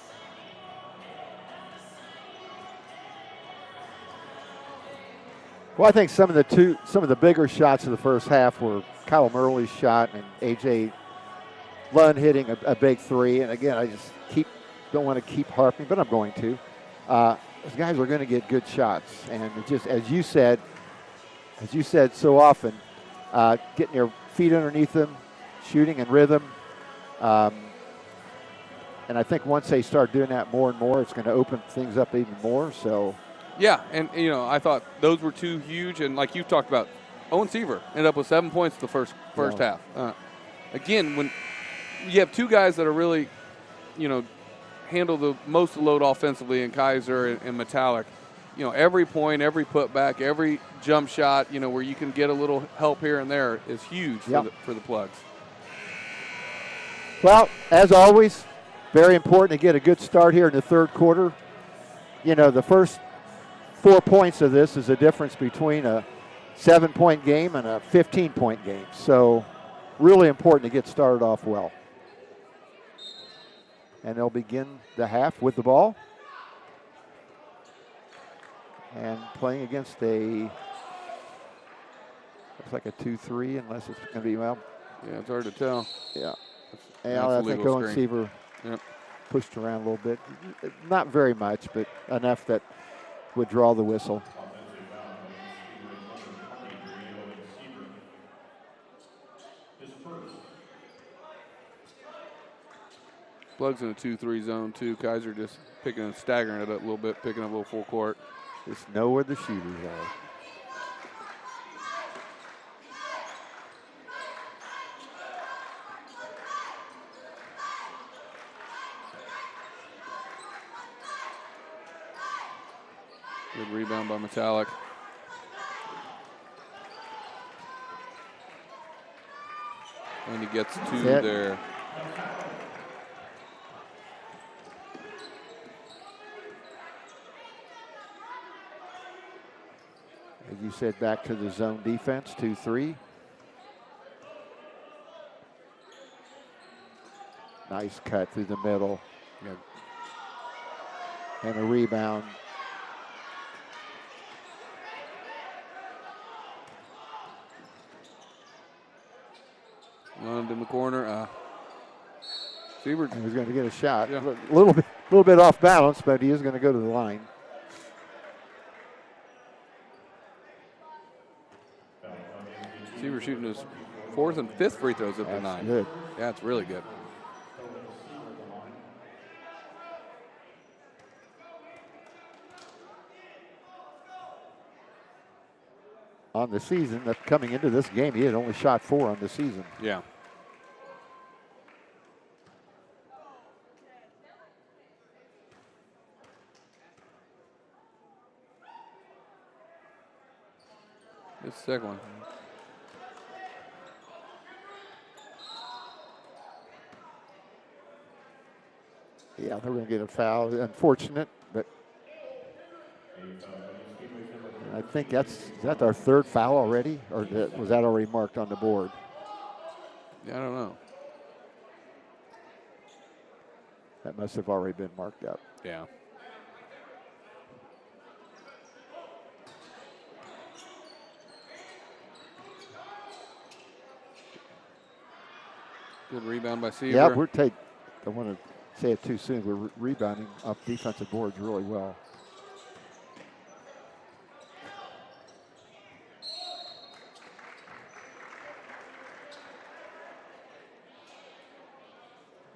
Well, I think some of the bigger shots of the first half were Kyle Murley's shot and A.J. Lund hitting a big three. And again, I just don't want to keep harping, but I'm going to. Those guys are going to get good shots, and it just as you said so often, getting your feet underneath them, shooting in rhythm. And I think once they start doing that more and more, it's going to open things up even more. So. Yeah, and, I thought those were two huge, and like you talked about, Owen Seaver ended up with 7 points the first half. Again, when you have two guys that are really, handle the most load offensively in Kaiser and Metallic, every point, every putback, every jump shot, where you can get a little help here and there is huge for the Plugs. Well, as always, very important to get a good start here in the third quarter. The first 4 points of this is a difference between a 7-point game and a 15-point game. So really important to get started off well. And they'll begin the half with the ball. And playing against looks like a 2-3, unless it's going to be, Yeah, it's hard to tell. Yeah. I think Owen Seaver pushed around a little bit. Not very much, but enough that would draw the whistle. Plugs in a 2-3 zone too. Kaiser just staggering it up a little bit, picking up a little full court. Just know where the shooters are. Good rebound by Metallic. And he gets two there. As you said, back to the zone defense, 2-3. Nice cut through the middle. And a rebound. Lund in the corner. Seaver. He's going to get a shot. Yeah. A little bit off balance, but he is going to go to the line. Seaver shooting his fourth and fifth free throws up to 9. Good. Yeah, it's really good. On the season, that coming into this game, he had only shot 4 on the season. Yeah. This second one. Yeah, they're going to get a foul. Unfortunate, but I think is that our third foul already? Or was that already marked on the board? Yeah, I don't know. That must have already been marked up. Yeah. Good rebound by Seaver. Yeah, I want to say it too soon. We're rebounding off defensive boards really well.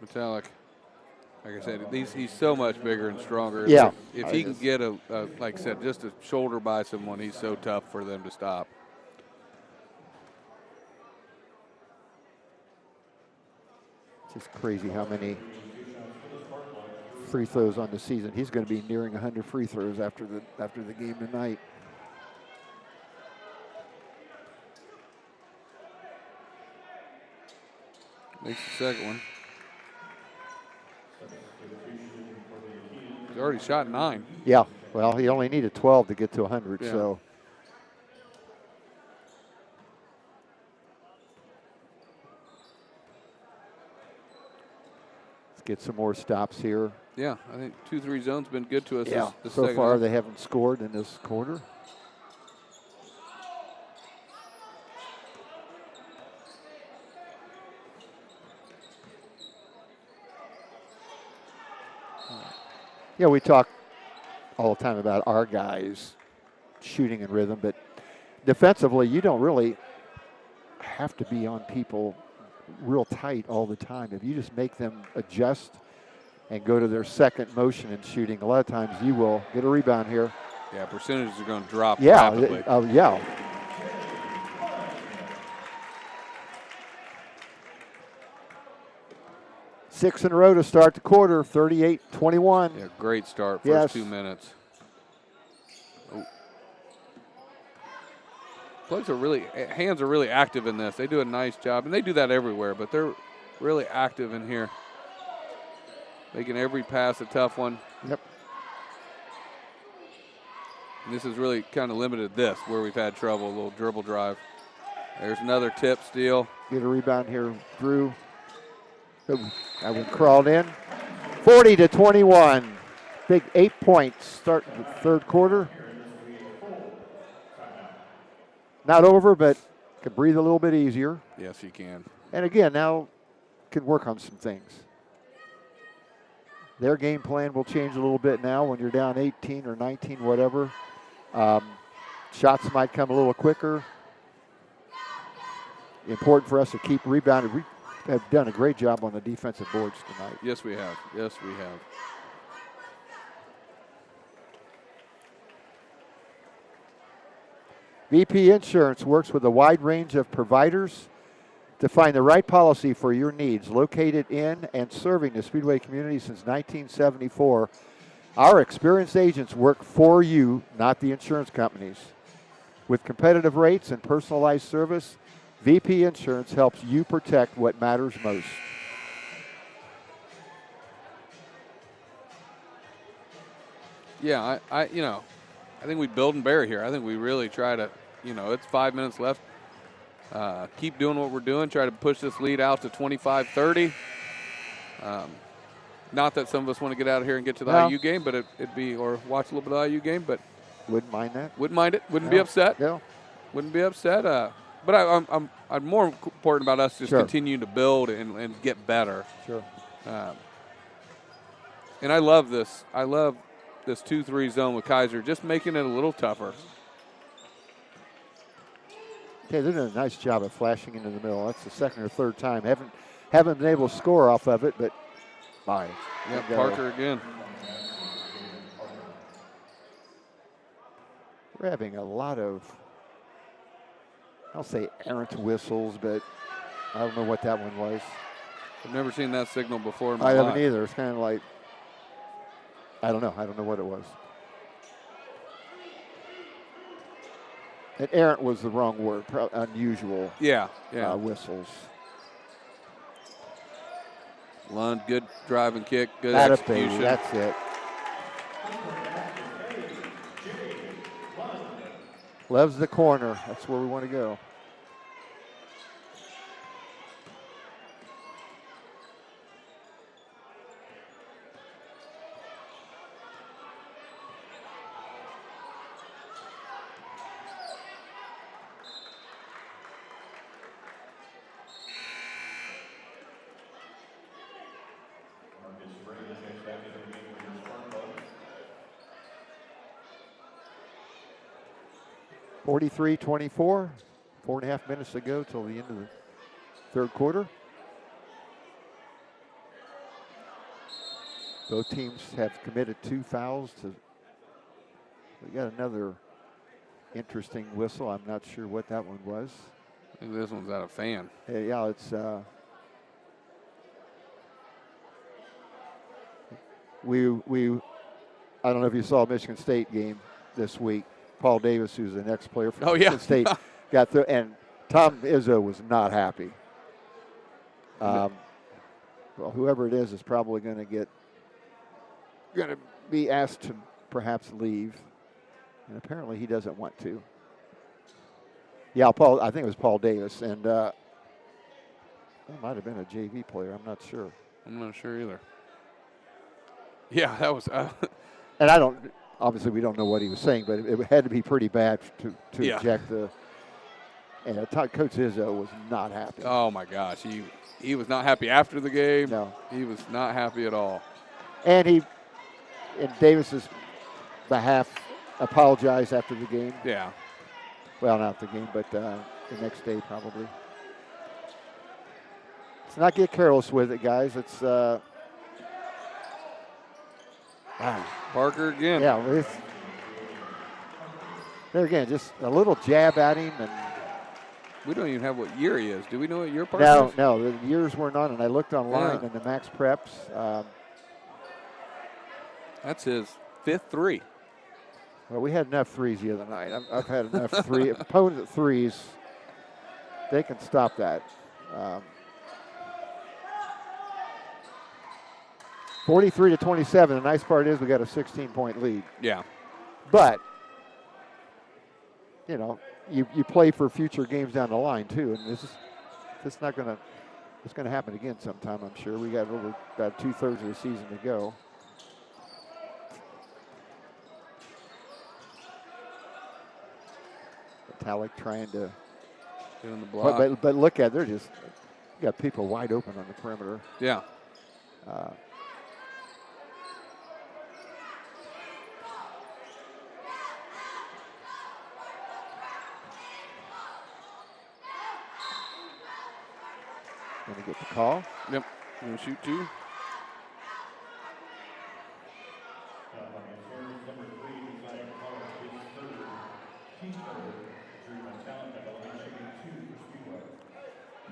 Metallic. Like I said, he's so much bigger and stronger. Yeah. If he can get like I said, just a shoulder by someone, he's so tough for them to stop. It's just crazy how many free throws on the season. He's going to be nearing 100 free throws after the game tonight. Makes the second one. He's already shot 9. Yeah, well, he only needed 12 to get to 100, Yeah. so. Let's get some more stops here. Yeah, I think 2-3 zone's been good to us this so second far half. they haven't scored in this quarter. Yeah, we talk all the time about our guys shooting in rhythm, but defensively, you don't really have to be on people real tight all the time. If you just make them adjust and go to their second motion in shooting, a lot of times you will get a rebound here. Yeah, percentages are going to drop Yeah, rapidly. yeah. Six in a row to start the quarter, 38-21. Yeah, great start, first Yes. 2 minutes. Oh. Plugs are hands are really active in this. They do a nice job, and they do that everywhere, but they're really active in here. Making every pass a tough one. Yep. And this is really kind of limited this, where we've had trouble, a little dribble drive. There's another tip steal. Get a rebound here, Drew. That one crawled in. 40-21. Big 8 points start the third quarter. Not over, but can breathe a little bit easier. Yes, you can. And again, now can work on some things. Their game plan will change a little bit now when you're down 18 or 19, whatever. Shots might come a little quicker. Important for us to keep rebounding. We have done a great job on the defensive boards tonight. Yes, we have. Yes, we have. VP Insurance works with a wide range of providers to find the right policy for your needs. Located in and serving the Speedway community since 1974, our experienced agents work for you, not the insurance companies. With competitive rates and personalized service, VP Insurance helps you protect what matters most. Yeah, I think we build and bear here. I think we really try to, it's 5 minutes left. Keep doing what we're doing. Try to push this lead out to 25-30. Not that some of us want to get out of here and get to the IU game, but it'd be, or watch a little bit of the IU game, but wouldn't mind that. Wouldn't mind it. Wouldn't be upset. Yeah. Wouldn't be upset. But I'm more important about us just continuing to build and get better. Sure. And I love this. I love this 2-3 zone with Kaiser, just making it a little tougher. Okay, they're doing a nice job of flashing into the middle. That's the second or third time. Haven't been able to score off of it, but fine. Yeah, Parker again. We're having a lot of, I'll say errant whistles, but I don't know what that one was. I've never seen that signal before in my I life. haven't either. It's kind of like, I don't know. I don't know what it was. And errant was the wrong word. Unusual. Yeah. Whistles. Lund, good drive and kick, good That execution. baby, that's it. Loves the corner. That's where we want to go. 43-24, 4.5 minutes to go till the end of the third quarter. Both teams have committed 2 fouls. We got another interesting whistle. I'm not sure what that one was. I think this one's out of fan. Yeah, it's I don't know if you saw a Michigan State game this week. Paul Davis, who's the next player for Michigan State, got through, and Tom Izzo was not happy. Well, whoever it is probably going to be asked to perhaps leave, and apparently he doesn't want to. Yeah, I think it was Paul Davis, and that might have been a JV player. I'm not sure. I'm not sure either. Yeah, that was. And obviously we don't know what he was saying, but it had to be pretty bad to eject the. And Coach Izzo was not happy. Oh my gosh, he was not happy after the game. No, he was not happy at all. And in Davis's behalf, apologized after the game. Yeah. Well, not the game, but the next day probably. Let's not get careless with it, guys. It's Parker again. Yeah, there again, just a little jab at him, and we don't even have what year he is. Do we know what year Parker is? No, the years weren't on, and I looked online in the Max Preps. That's his 5th 3. Well, we had enough threes the other night. I've had enough opponent threes. They can stop that. 43-27. The nice part is we got a 16-point lead. Yeah. But, you play for future games down the line too, and it's going to happen again sometime, I'm sure. We got about 2/3 of the season to go. Italic trying to get on the block. But look at you got people wide open on the perimeter. Yeah. Going to get the call. Yep. Going to shoot 2.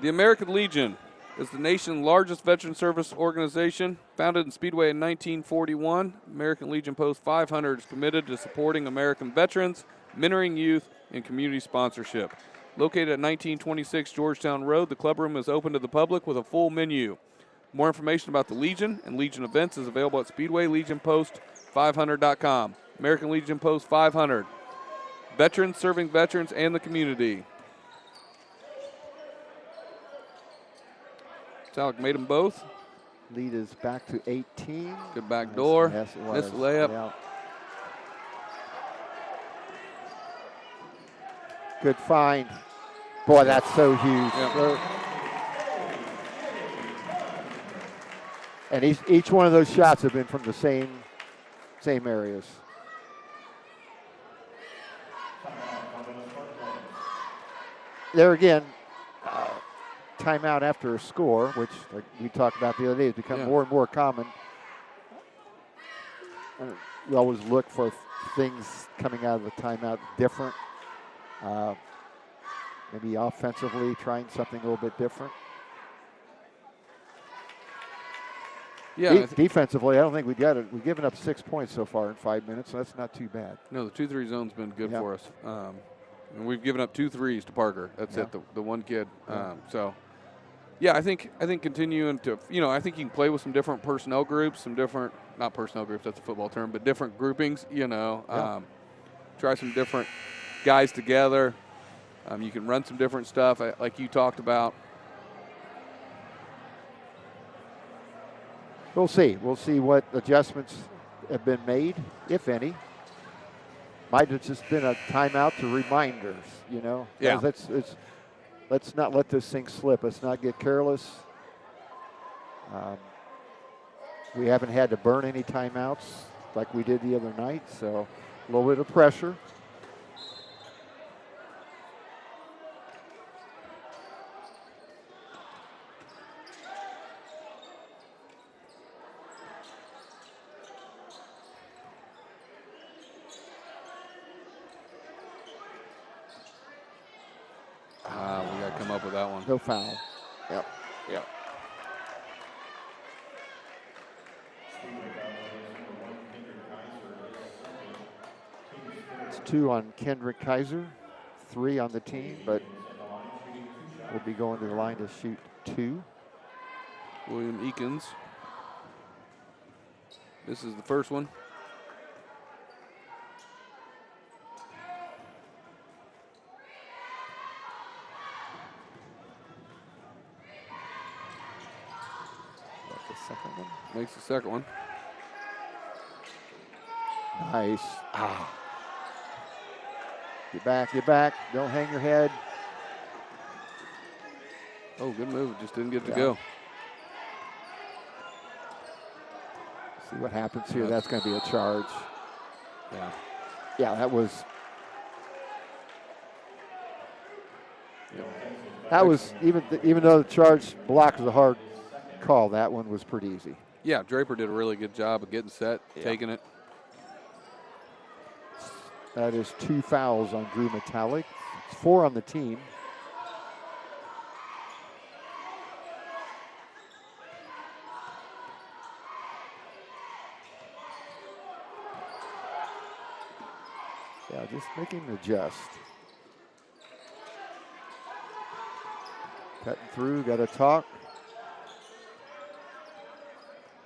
The American Legion is the nation's largest veteran service organization. Founded in Speedway in 1941, American Legion Post 500 is committed to supporting American veterans, mentoring youth, and community sponsorship. Located at 1926 Georgetown Road, the clubroom is open to the public with a full menu. More information about the Legion and Legion events is available at SpeedwayLegionPost500.com. American Legion Post 500. Veterans serving veterans and the community. Italic made them both. Lead is back to 18. Good back door. Yes, it was. Missed the layup. Yeah. Good find. Boy, that's so huge. Yep. And each one of those shots have been from the same areas. There again, timeout after a score, which like we talked about the other day, has become more and more common. We always look for things coming out of the timeout different. Maybe offensively trying something a little bit different. Yeah. Defensively, I don't think we got it. We've given up 6 points so far in 5 minutes, so that's not too bad. No, the 2-3 zone's been good for us. And we've given up 2 threes to Parker. That's it, the one kid. So, yeah, I think continuing to, I think you can play with some different personnel groups, not personnel groups, that's a football term, but different groupings, try some different guys together. You can run some different stuff like you talked about. We'll see. We'll see what adjustments have been made, if any. Might have just been a timeout to reminders, Yeah. Let's not let this thing slip. Let's not get careless. We haven't had to burn any timeouts like we did the other night, so a little bit of pressure. come up with that one. No foul. Yep. Yep. It's 2 on Kendrick Kaiser, 3 on the team, but we'll be going to the line to shoot 2. William Eakins. This is the first one. The second one. Makes the second one. Nice. Ah. Get back, get back. Don't hang your head. Oh, good move. Just didn't get to Yeah. go. See what happens here. That's going to be a charge. Yeah. Yeah, that was. Yep. That was even though the charge block was a hard call. That one was pretty easy. Yeah, Draper did a really good job of getting set, taking it. That is 2 fouls on Drew Metallic. It's 4 on the team. Yeah, just making an adjust. Cutting through, got to talk.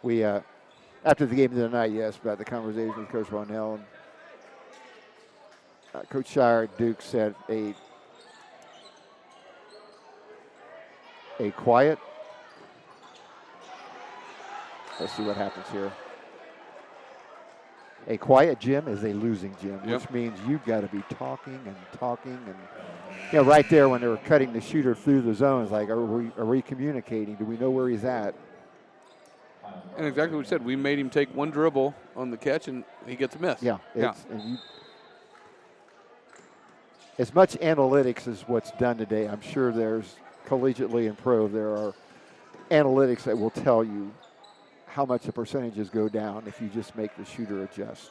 We, after the game of the night, yes, about the conversation with Coach Ronell. And, Coach Shire at Duke said a quiet. Let's see what happens here. A quiet gym is a losing gym, which means you've got to be talking and talking. And, you know, right there when they were cutting the shooter through the zone, it's like, are we communicating? Do we know where he's at? And exactly what you said. We made him take one dribble on the catch, and he gets a miss. Yeah. As much analytics as what's done today, I'm sure there's collegiately and pro, there are analytics that will tell you how much the percentages go down if you just make the shooter adjust.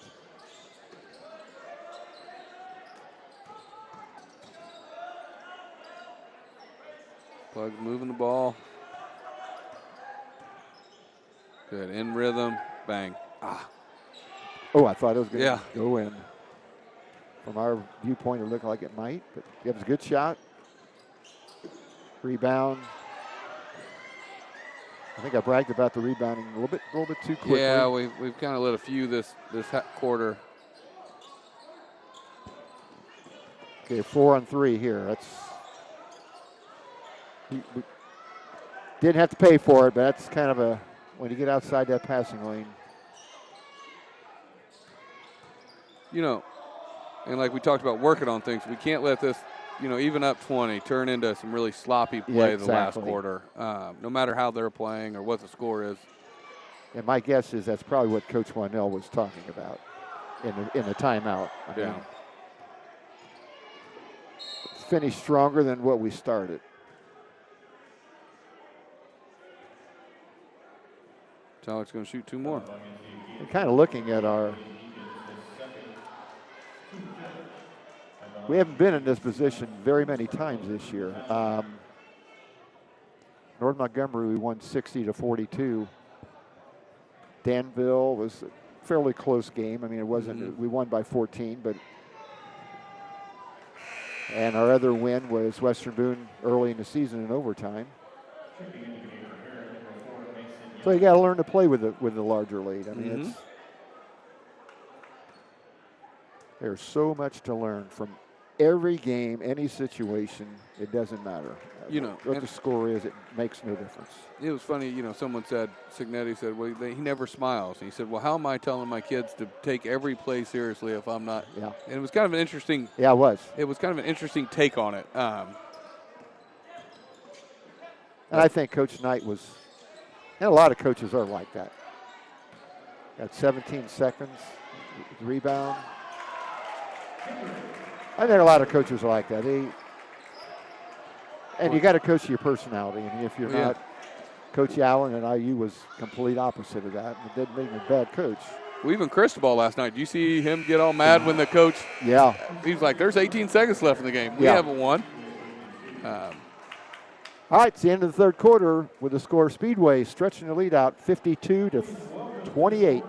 Plug's moving the ball. Good, in rhythm, bang. Ah. Oh, I thought it was going to Yeah. go in. From our viewpoint, it looked like it might, but it was a good shot. Rebound. I think I bragged about the rebounding a little bit too quickly. Yeah, we've kind of let a few this quarter. Okay, 4 on 3 here. That's we didn't have to pay for it, but that's kind of a when you get outside that passing lane. You know, and like we talked about working on things, we can't let this, you know, even up 20, turn into some really sloppy play the last quarter, no matter how they're playing or what the score is. And my guess is that's probably what Coach Wanell was talking about in the timeout. I mean, finish stronger than what we started. Talik's going to shoot 2 more. And kind of looking at we haven't been in this position very many times this year. North Montgomery, we won 60-42. Danville was a fairly close game. I mean, it wasn't, we won by 14, but. And our other win was Western Boone early in the season in overtime. So you got to learn to play with the larger lead. I mean, there's so much to learn from every game, any situation. It doesn't matter. You know, what the score is, it makes no difference. It was funny, you know, someone said, Signetti said, well, he never smiles. And he said, well, how am I telling my kids to take every play seriously if I'm not? Yeah. And it was kind of an interesting. Yeah, it was. It was kind of an interesting take on it. And I think Coach Knight was, and a lot of coaches are like that. Got 17 seconds, rebound. I think a lot of coaches are like that. And you got to coach your personality. And if you're not, Coach Allen and IU was complete opposite of that. It didn't make him a bad coach. Well, even Cristobal last night, do you see him get all mad when the coach? Yeah. He was like, there's 18 seconds left in the game. We haven't won. All right, it's the end of the third quarter with the score Speedway stretching the lead out 52-28.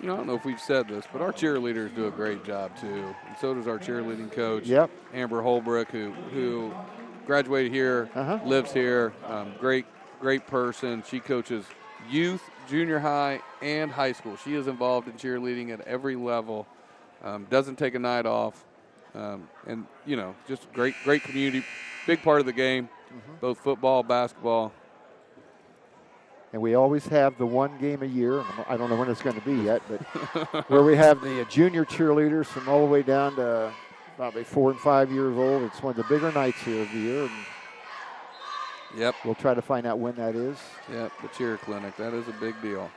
You know, I don't know if we've said this, but our cheerleaders do a great job too, and so does our cheerleading coach, Yep. Amber Holbrook, who graduated here, lives here. Great person. She coaches youth, junior high, and high school. She is involved in cheerleading at every level. Doesn't take a night off, and you know, just great community, big part of the game, both football, basketball. And we always have the one game a year, and I don't know when it's going to be yet, but where we have the junior cheerleaders from all the way down to probably 4 and 5 years old. It's one of the bigger nights here of the year. And yep. We'll try to find out when that is. Yep, the cheer clinic. That is a big deal.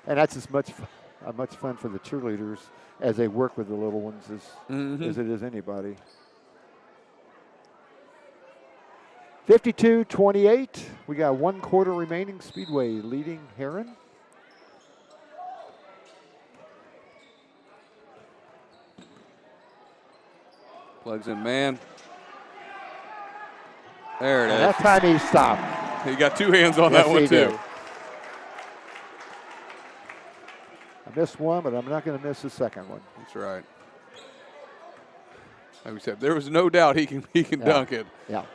And that's as much fun for the cheerleaders as they work with the little ones as it is anybody. 52-28. We got 1 quarter remaining. Speedway leading Herron. Plugs in man. There it is. That time he stopped. He got 2 hands on that one too. Did. I missed one, but I'm not going to miss the second one. That's right. Like we said, there was no doubt he can dunk it. Yeah.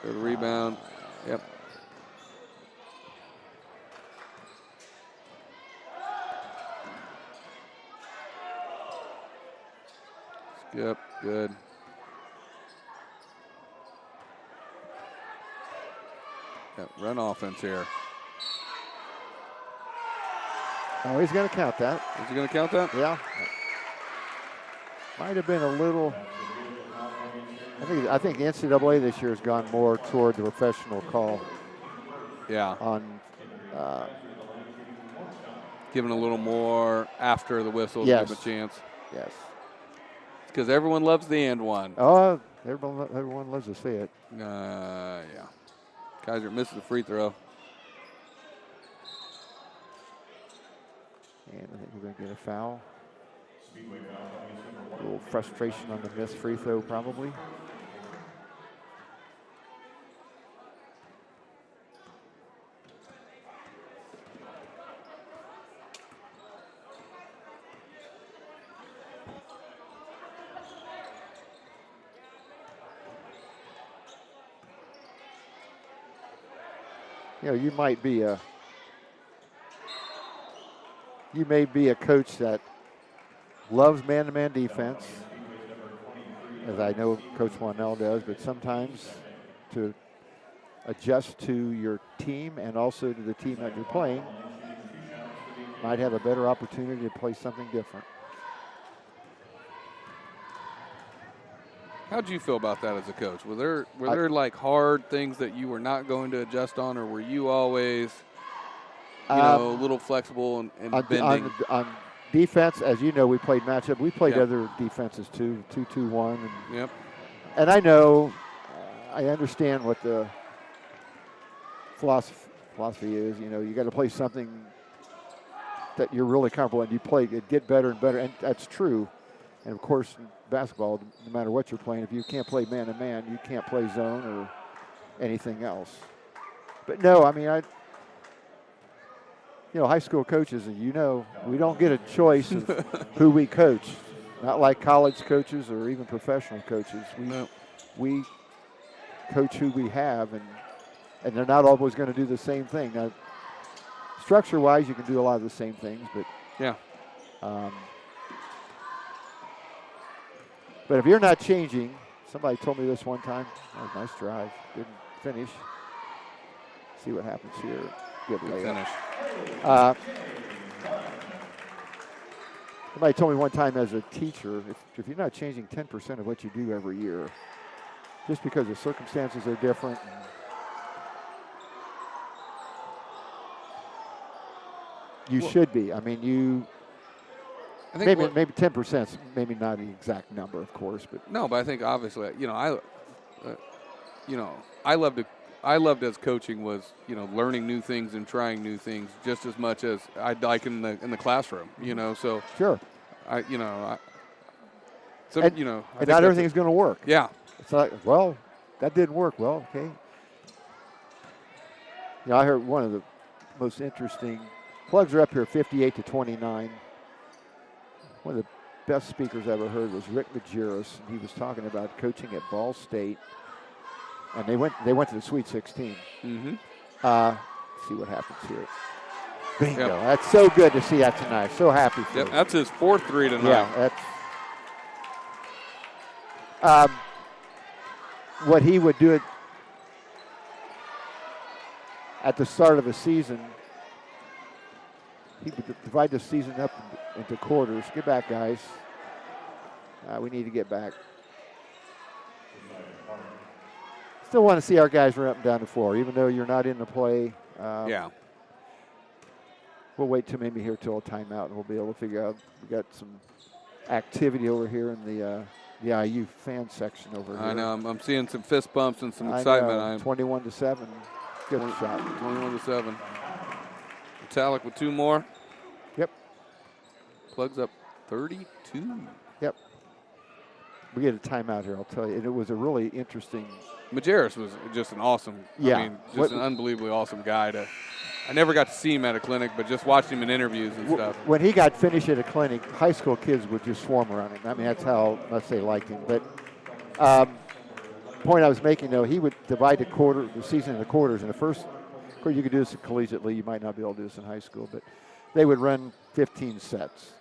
Good rebound. Yep. Skip. Good. Yep, run offense here. Oh, he's going to count that. Is he going to count that? Yeah. Might have been a little. I think the NCAA this year has gone more toward the professional call. Yeah. On giving a little more after the whistle to yes. give a chance. Yes. Because everyone loves the and one. Oh, everyone loves to see it. Yeah. Kaiser misses the free throw. And I think we're going to get a foul. A little frustration on the missed free throw, probably. You know, you may be a coach that loves man-to-man defense, as I know Coach Wanell does, but sometimes to adjust to your team and also to the team that you're playing, might have a better opportunity to play something different. How'd you feel about that as a coach? Were there like hard things that you were not going to adjust on, or were you always, a little flexible and bending? On defense, as you know, we played matchup. We played other defenses too, 2-2-1. Yep. And I know, I understand what the philosophy is. You know, you got to play something that you're really comfortable in. You play it, get better and better, and that's true. And of course, in basketball, no matter what you're playing, if you can't play man-to-man, you can't play zone or anything else. But no, I mean, high school coaches, and we don't get a choice of who we coach. Not like college coaches or even professional coaches. We coach who we have, and they're not always going to do the same thing. Now, structure-wise, you can do a lot of the same things, but yeah. But if you're not changing, somebody told me this one time. Oh, nice drive, didn't finish. See what happens here. Good layup. Finish. Somebody told me one time as a teacher, if you're not changing 10% of what you do every year, just because the circumstances are different. You should be. I mean, I think maybe 10%, maybe not the exact number, of course, but no, but I think obviously, I loved as coaching was, learning new things and trying new things just as much as I'd like in the classroom, so sure. and not everything's going to work. Yeah. It's like, well, that didn't work. Well, okay. I heard one of the most interesting plugs are up here 58-29. One of the best speakers I ever heard was Rick Majerus, and he was talking about coaching at Ball State, and they went to the Sweet 16. Mm-hmm. See what happens here. Bingo! Yep. That's so good to see that tonight. So happy for Yep, him. that's his 4th 3 tonight. Yeah, that's what he would do at the start of a season. He would divide the season up into quarters. Get back, guys. We need to get back. Still want to see our guys run up and down the floor, even though you're not in the play. Yeah. We'll wait till maybe here till a timeout, and we'll be able to figure out. We got some activity over here in the IU fan section over here. I know. I'm seeing some fist bumps and some I excitement. know, 21-7. Good shot. 21-7. Metallic with 2 more. Yep. Plugs up 32. Yep. We get a timeout here, I'll tell you. And it was a really interesting. Majerus was just an awesome, an unbelievably awesome guy. I never got to see him at a clinic, but just watched him in interviews and stuff. When he got finished at a clinic, high school kids would just swarm around him. I mean, that's how much they liked him. But point I was making, though, he would divide the season into quarters. In the first, of course, you could do this collegiately. You might not be able to do this in high school, but they would run 15 sets.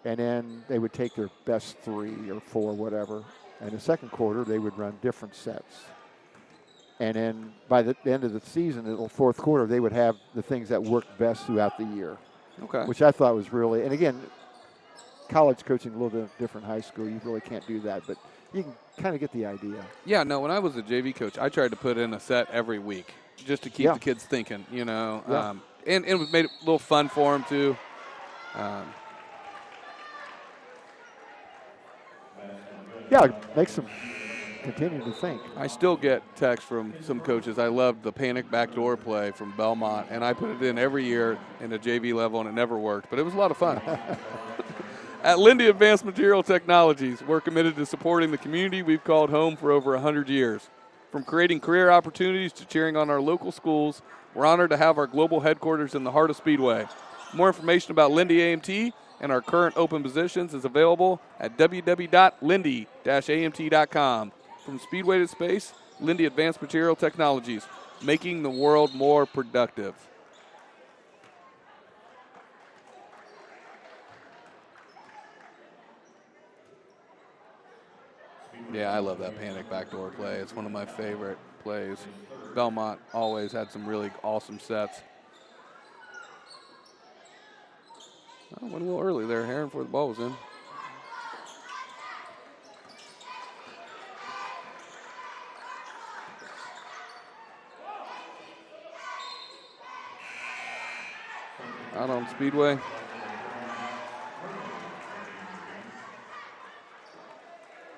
And then they would take their best 3 or 4, whatever. And the second quarter, they would run different sets. And then by the end of the season, in the fourth quarter, they would have the things that worked best throughout the year. Okay. Which I thought was really, and again, college coaching a little bit different high school. You really can't do that, but you can kind of get the idea. Yeah, no, when I was a JV coach, I tried to put in a set every week just to keep the kids thinking, Yeah. And it made it a little fun for them, too. Yeah, it makes them continue to think. I still get texts from some coaches. I loved the panic backdoor play from Belmont, and I put it in every year in the JV level, and it never worked. But it was a lot of fun. At Linde Advanced Material Technologies, we're committed to supporting the community we've called home for over 100 years. From creating career opportunities to cheering on our local schools, we're honored to have our global headquarters in the heart of Speedway. More information about Linde AMT and our current open positions is available at www.linde-amt.com. From Speedway to space, Linde Advanced Material Technologies, making the world more productive. Yeah, I love that panic backdoor play. It's one of my favorite plays. Belmont always had some really awesome sets. Oh, went a little early there, Herron, before the ball was in. Out on Speedway.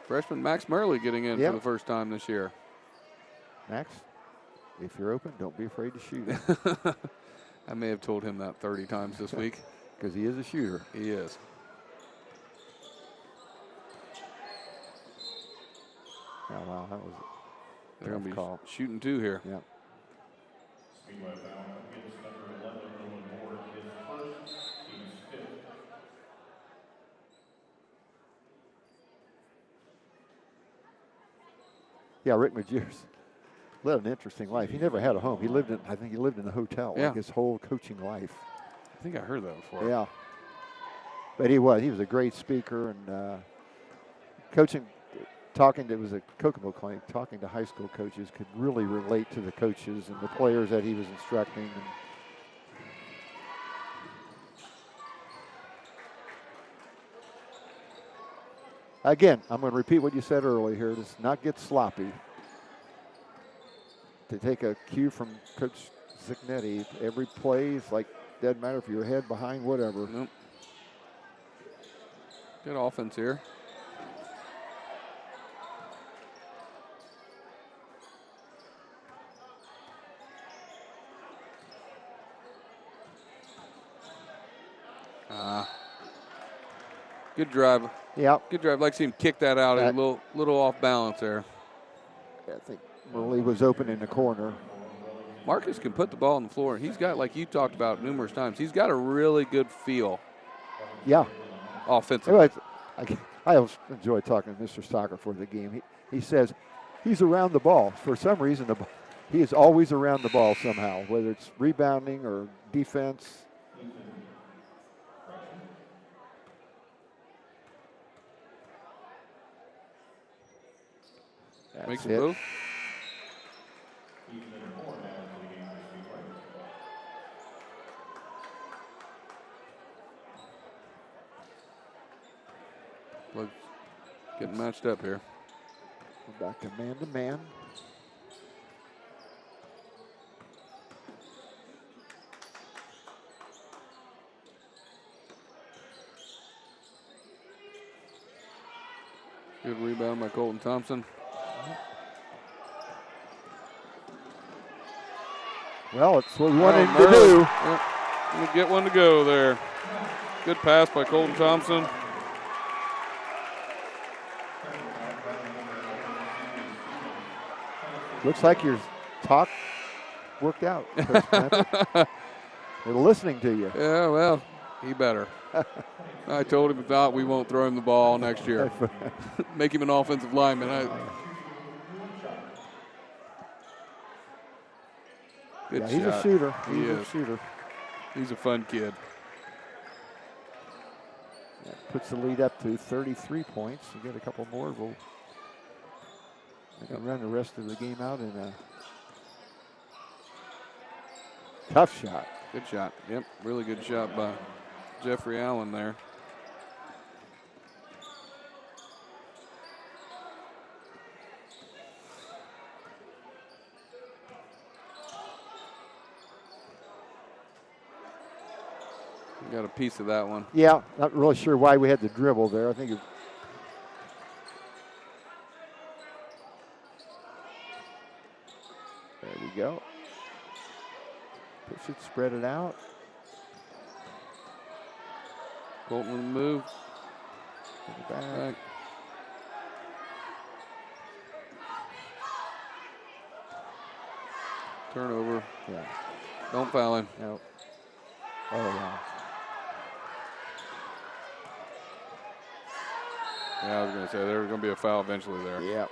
Freshman Max Murley getting in for the first time this year. Max, if you're open, don't be afraid to shoot. I may have told him that 30 times this week. Because he is a shooter. He is. Oh, wow, that was They're going to be call. shooting 2 here. Yeah. Speedway foul against number 11 on the board, his first, team's 5th. Yeah, Rick Majerus led an interesting life. He never had a home. I think he lived in a hotel like his whole coaching life. I think I heard that before. Yeah. But he was a great speaker and coaching, it was a Kokomo clinic, talking to high school coaches, could really relate to the coaches and the players that he was instructing. And Again, I'm going to repeat what you said earlier here. Just not get sloppy. To take a cue from Coach Zignetti, every play is like, doesn't matter if you're ahead, behind, whatever. Nope. Good offense here. Good drive. Yeah. Good drive. Like to see him kick that out. A little off balance there. I think Murley was open in the corner. Marcus can put the ball on the floor. He's got, like you talked about numerous times, he's got a really good feel. Yeah. Offensively. I always enjoy talking to Mr. Stocker for the game. He says he's around the ball. For some reason, he is always around the ball somehow, whether it's rebounding or defense. Makes a move. Getting matched up here. We're back to man. Good rebound by Colton Thompson. Well, it's what we wanted him to do. Yep. We'll get one to go there. Good pass by Colton Thompson. Looks like your talk worked out. We're listening to you. Yeah, well, he better. I told him if not, we won't throw him the ball next year. Make him an offensive lineman. Good He's shot. a shooter. He He's is. a shooter. He's a fun kid. That puts the lead up to 33 points. You get a couple more, we'll run the rest of the game out in a tough shot. Good shot. Yep, really good shot by Jeffrey Allen there. Got a piece of that one. Yeah, not really sure why we had the dribble there. I think there we go. Push it, spread it out. Colton with a move. Put it back. Turnover. Yeah. Don't foul him. No. Oh, wow. Yeah, I was going to say there was going to be a foul eventually there. Yeah.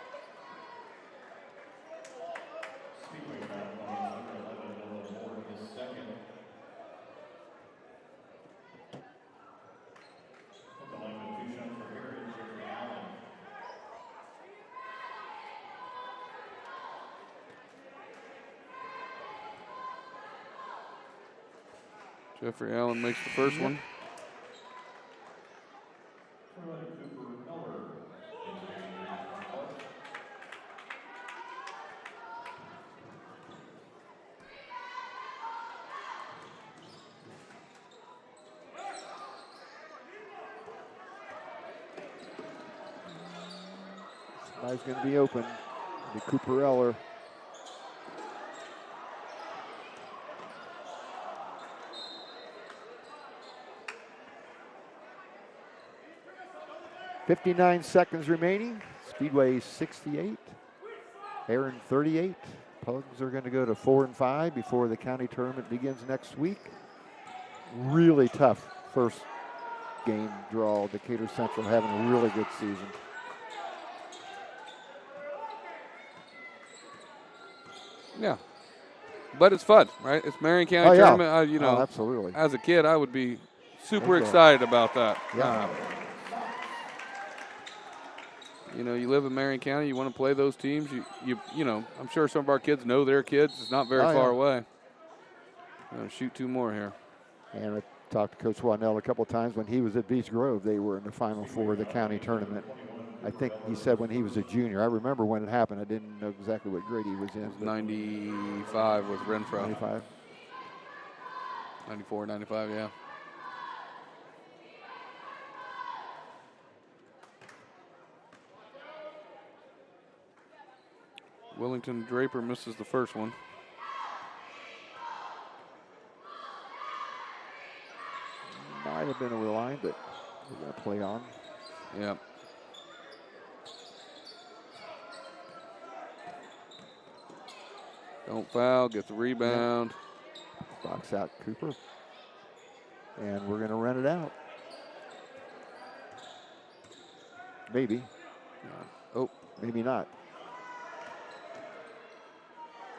Jeffrey Allen makes the first one. Somebody's going to be open. The Cooper Eller. .59 seconds remaining. Speedway 68. Herron 38. Pugs are going to go to 4-5 before the county tournament begins next week. Really tough first game draw. Decatur Central having a really good season. Yeah, but it's fun, right? It's Marion County tournament. You know, absolutely. As a kid, I would be super excited about that. Yeah. You know, you live in Marion County, you want to play those teams. You know, I'm sure some of our kids know their kids. It's not very far away. Shoot two more here. And I talked to Coach Wanell a couple of times when he was at Beach Grove. They were in the Final Four of the county tournament. I think he said when he was a junior. I remember when it happened. I didn't know exactly what grade he was in. It was 95 with Renfro. 95. 94, 95, yeah. Wellington Draper misses the first one. Might have been over the line, but we're going to play on. Yeah. Don't foul, get the rebound. Box out Cooper. And we're going to run it out. Maybe. Oh, maybe not.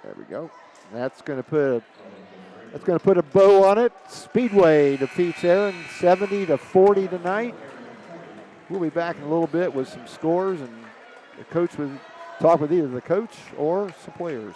There we go. That's going to put a bow on it. Speedway defeats Herron 70-40 tonight. We'll be back in a little bit with some scores, and the coach will talk with either the coach or some players.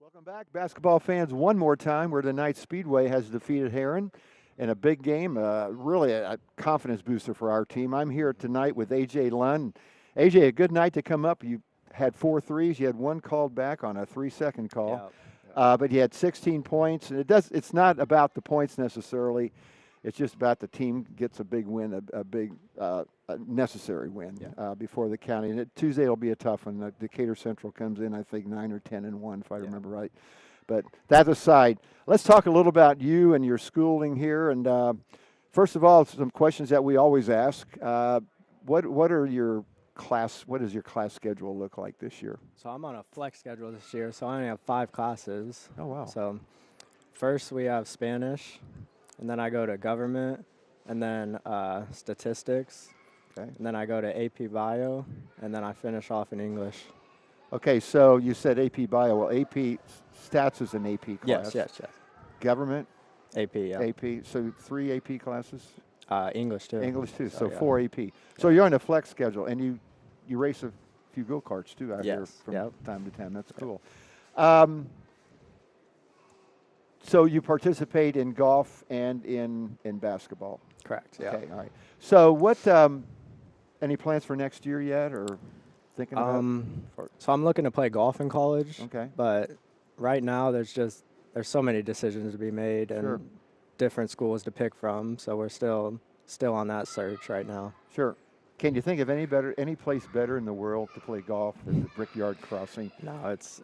Welcome back, basketball fans. One more time, where tonight Speedway has defeated Herron in a big game, really a confidence booster for our team. I'm here tonight with A.J. Lund. A.J., a good night to come up. You had 4 threes. You had one called back on a 3-second call. Yeah. But you had 16 points. And it's not about the points necessarily. It's just about the team gets a big win, a big necessary win before the county. And Tuesday will be a tough one. Decatur Central comes in, I think, 9 or 10-1, if I remember right. But that aside, let's talk a little about you and your schooling here. And first of all, some questions that we always ask. What does your class schedule look like this year? So I'm on a flex schedule this year, so I only have 5 classes. Oh, wow. So first we have Spanish, and then I go to government, and then statistics, Okay. and then I go to AP Bio, and then I finish off in English. Okay, so you said AP Bio. Well, AP Stats is an AP class. Yes. Government, AP, yeah. AP. So 3 AP classes? English too. English too, so yeah. 4 AP. So you're on a flex schedule, and you race a few go-karts too out here Yes, from yep. time to time. That's cool. So you participate in golf and in basketball. Correct, yeah. Okay, all right. So what, any plans for next year yet, or thinking about? So I'm looking to play golf in college. Okay. But right now there's so many decisions to be made and Sure. different schools to pick from, so we're still on that search right now. Sure. Can you think of any place better in the world to play golf than the Brickyard Crossing? No, it's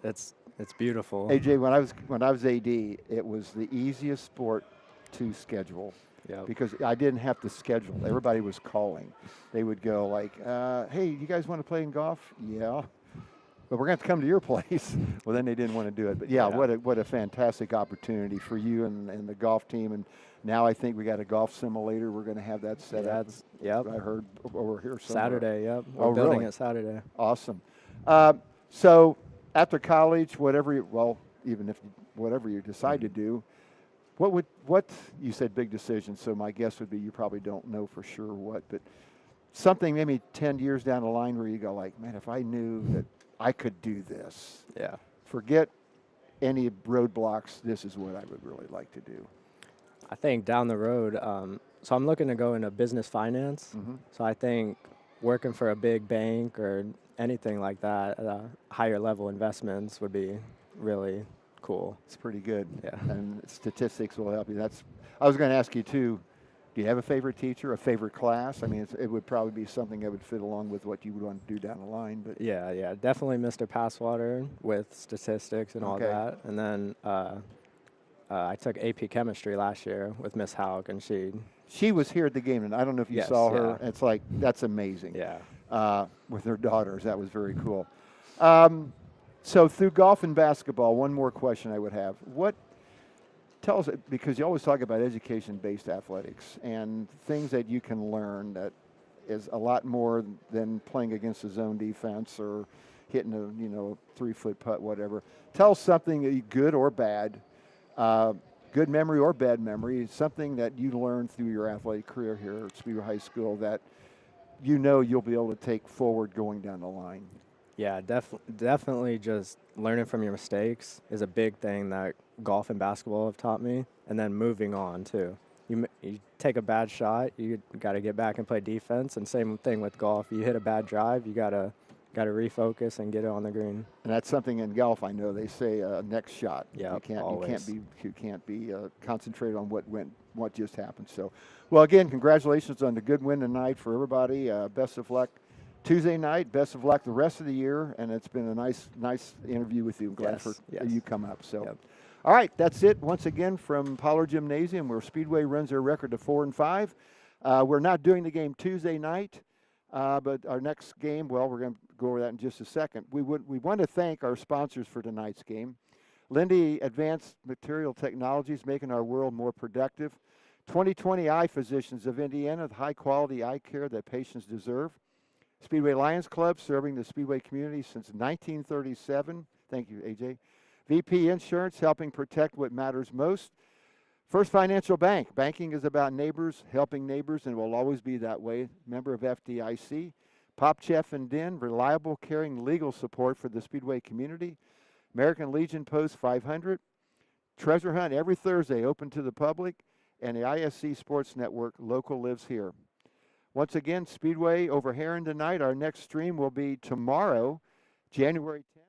beautiful. AJ, when I was AD, it was the easiest sport to schedule. Yep. Because I didn't have to schedule. Everybody was calling. They would go like, hey, you guys want to play in golf? Yeah. But we're going to have to come to your place. Well, then they didn't want to do it. But, yeah. What a fantastic opportunity for you and the golf team. And now I think we got a golf simulator. We're going to have that set up. Yep. I heard over here somewhere. Saturday, yep. We're building it Saturday. Awesome. So after college, whatever you decide to do, what you said big decision, so my guess would be you probably don't know for sure what, but something maybe 10 years down the line where you go like, man, if I knew that I could do this, Yeah. forget any roadblocks, this is what I would really like to do. I think down the road, so I'm looking to go into business finance. Mm-hmm. So I think working for a big bank or anything like that, higher level investments would be really cool. It's pretty good. Yeah. And statistics will help you. I was going to ask you too, do you have a favorite teacher, a favorite class? I mean, it would probably be something that would fit along with what you would want to do down the line. But Yeah, definitely Mr. Passwater with statistics and all Okay. that. And then I took AP Chemistry last year with Miss Hauk, and she was here at the game, and I don't know if you Yes, saw her. yeah. It's like, that's amazing. yeah. With her daughters, that was very cool. So through golf and basketball, one more question I would have. Tell us, because you always talk about education-based athletics and things that you can learn that is a lot more than playing against a zone defense or hitting a 3-foot putt, whatever. Tell us something, good or bad, good memory or bad memory, something that you learned through your athletic career here at Speedway High School that you'll be able to take forward going down the line. Yeah, definitely just learning from your mistakes is a big thing that golf and basketball have taught me, and then moving on too. You take a bad shot, you got to get back and play defense, and same thing with golf. You hit a bad drive, you got to refocus and get it on the green. And that's something in golf, I know they say next shot. Yeah, you can't be concentrated on what just happened. So, well, again, congratulations on the good win tonight for everybody. Best of luck Tuesday night. Best of luck the rest of the year. And it's been a nice interview with you. I'm glad you come up. So, Yep. All right, that's it once again from Pollard Gymnasium, where Speedway runs their record to 4-5. We're not doing the game Tuesday night. But our next game, well, we're going to go over that in just a second. We want to thank our sponsors for tonight's game. Linde Advanced Material Technologies, making our world more productive. 2020 Eye Physicians of Indiana, the high-quality eye care that patients deserve. Speedway Lions Club, serving the Speedway community since 1937. Thank you, AJ. VP Insurance, helping protect what matters most. First Financial Bank. Banking is about neighbors, helping neighbors, and will always be that way. Member of FDIC. Popcheff and Dinn, reliable, caring legal support for the Speedway community. American Legion Post 500. Treasure Hunt every Thursday, open to the public. And the ISC Sports Network, Local Lives Here. Once again, Speedway over Herron tonight. Our next stream will be tomorrow, January 10th.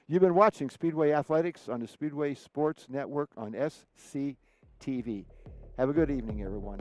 You've been watching Speedway Athletics on the Speedway Sports Network on SCTV. Have a good evening, everyone.